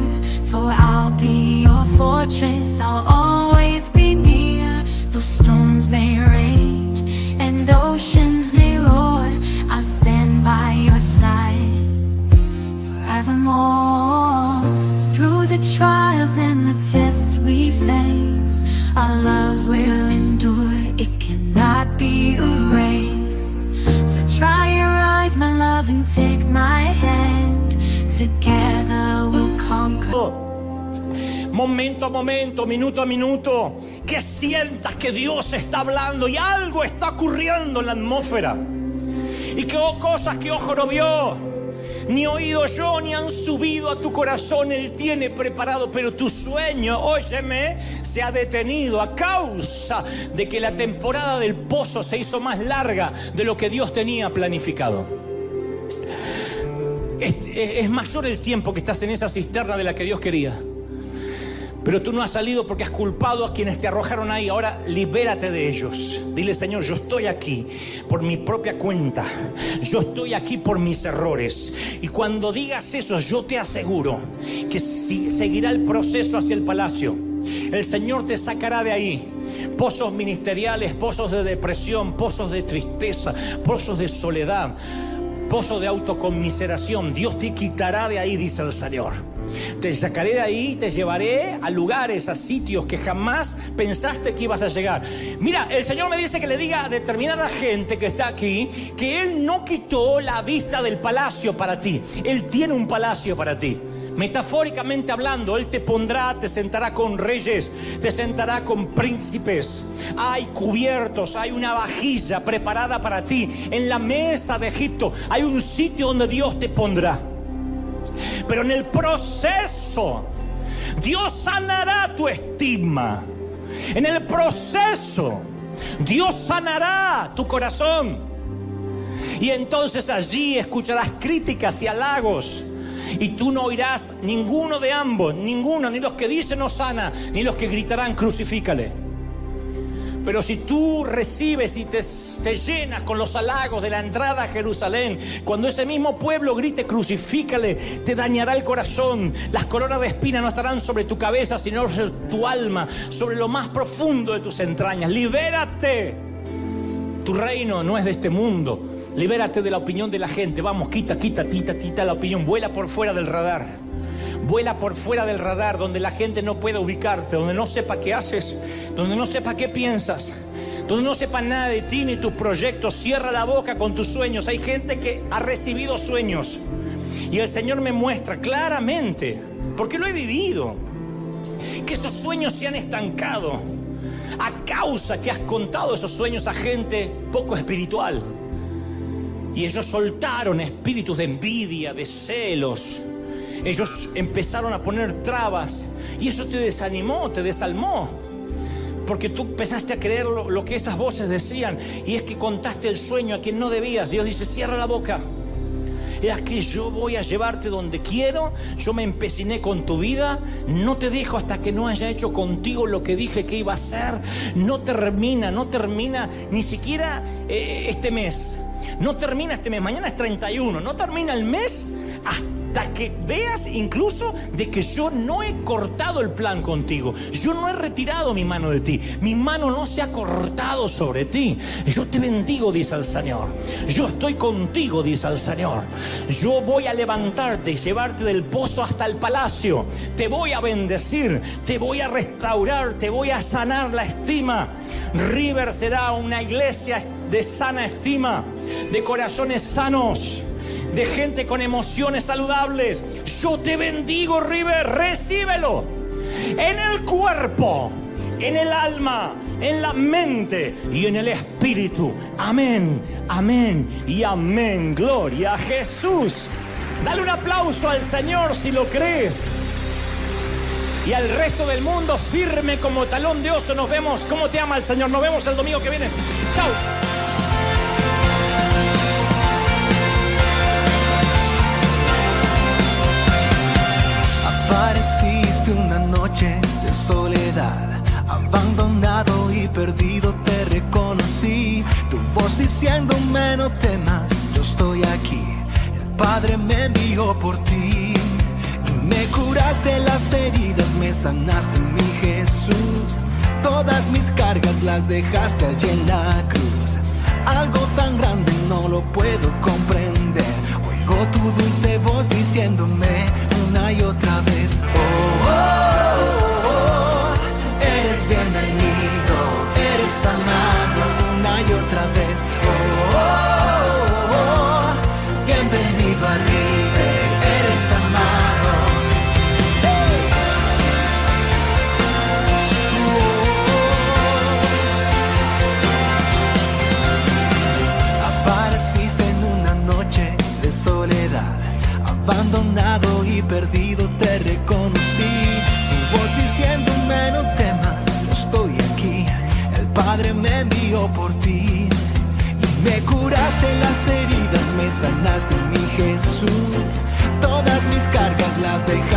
for I'll be your fortress, I'll always be near. Though storms may rage and oceans may roar, I'll stand by your side forevermore. Through the trials and the tests we face, our love will endure, it cannot be erased. So dry your eyes, my love, and take my hand. Together we'll conquer. Momento a momento, minuto a minuto, que sientas que Dios está hablando y algo está ocurriendo en la atmósfera. Y que cosas que ojo no vio, ni oído yo, ni han subido a tu corazón, Él tiene preparado. Pero tu sueño, óyeme, se ha detenido a causa de que la temporada del pozo se hizo más larga de lo que Dios tenía planificado. Es mayor el tiempo que estás en esa cisterna de la que Dios quería. Pero tú no has salido porque has culpado a quienes te arrojaron ahí. Ahora libérate de ellos. Dile: Señor, yo estoy aquí por mi propia cuenta. Yo estoy aquí por mis errores. Y cuando digas eso, yo te aseguro que seguirá el proceso hacia el palacio. El Señor te sacará de ahí. Pozos ministeriales, pozos de depresión, pozos de tristeza, pozos de soledad, pozos de autoconmiseración. Dios te quitará de ahí, dice el Señor. Te sacaré de ahí, te llevaré a lugares, a sitios que jamás pensaste que ibas a llegar. Mira, el Señor me dice que le diga a determinada gente que está aquí que Él no quitó la vista del palacio para ti. Él tiene un palacio para ti. Metafóricamente hablando, Él te pondrá, te sentará con reyes, te sentará con príncipes. Hay cubiertos, hay una vajilla preparada para ti. En la mesa de Egipto hay un sitio donde Dios te pondrá. Pero en el proceso, Dios sanará tu estima. En el proceso, Dios sanará tu corazón. Y entonces allí escucharás críticas y halagos. Y tú no oirás ninguno de ambos, ninguno, ni los que dicen Hosana, ni los que gritarán crucifícale. Pero si tú recibes y te llenas con los halagos de la entrada a Jerusalén, cuando ese mismo pueblo grite crucifícale, te dañará el corazón. Las coronas de espina no estarán sobre tu cabeza, sino sobre tu alma, sobre lo más profundo de tus entrañas. Libérate. Tu reino no es de este mundo. Libérate de la opinión de la gente. Vamos, quita la opinión. Vuela por fuera del radar. Vuela por fuera del radar, donde la gente no pueda ubicarte, donde no sepa qué haces, donde no sepa qué piensas, donde no sepa nada de ti ni tus proyectos. Cierra la boca con tus sueños. Hay gente que ha recibido sueños y el Señor me muestra claramente, porque lo he vivido, que esos sueños se han estancado a causa que has contado esos sueños a gente poco espiritual. Y ellos soltaron espíritus de envidia, de celos. Ellos empezaron a poner trabas y eso te desanimó, te desalmó. Porque tú empezaste a creer lo que esas voces decían. Y es que contaste el sueño a quien no debías. Dios dice: cierra la boca. Es que yo voy a llevarte donde quiero. Yo me empeciné con tu vida. No te dejo hasta que no haya hecho contigo lo que dije que iba a hacer. No termina ni siquiera este mes. No termina este mes. Mañana es 31. No termina el mes hasta que veas incluso de que yo no he cortado el plan contigo. Yo no he retirado mi mano de ti. Mi mano no se ha cortado sobre ti. Yo te bendigo, dice el Señor. Yo estoy contigo, dice el Señor. Yo voy a levantarte y llevarte del pozo hasta el palacio. Te voy a bendecir, te voy a restaurar, te voy a sanar la estima. River será una iglesia de sana estima, de corazones sanos, de gente con emociones saludables. Yo te bendigo, River, recíbelo. En el cuerpo, en el alma, en la mente y en el espíritu. Amén, amén y amén. Gloria a Jesús. Dale un aplauso al Señor si lo crees. Y al resto del mundo, firme como talón de oso. Nos vemos. ¿Cómo te ama el Señor? Nos vemos el domingo que viene. Chao. Apareciste una noche de soledad, abandonado y perdido te reconocí. Tu voz diciéndome no temas, yo estoy aquí. El Padre me envió por ti. Me curaste las heridas, me sanaste, mi Jesús. Todas mis cargas las dejaste allí en la cruz. Algo tan grande no lo puedo comprender. Oigo tu dulce voz diciéndome una y otra vez: oh, oh, oh, oh, eres bienvenido, eres amado una y otra vez. Oh, oh, oh, oh, bienvenido a River, eres amado. Soledad, abandonado y perdido te reconocí. Tu voz diciéndome no temas, yo estoy aquí. El Padre me envió por ti. Y me curaste las heridas, me sanaste, mi Jesús. Todas mis cargas las dejaste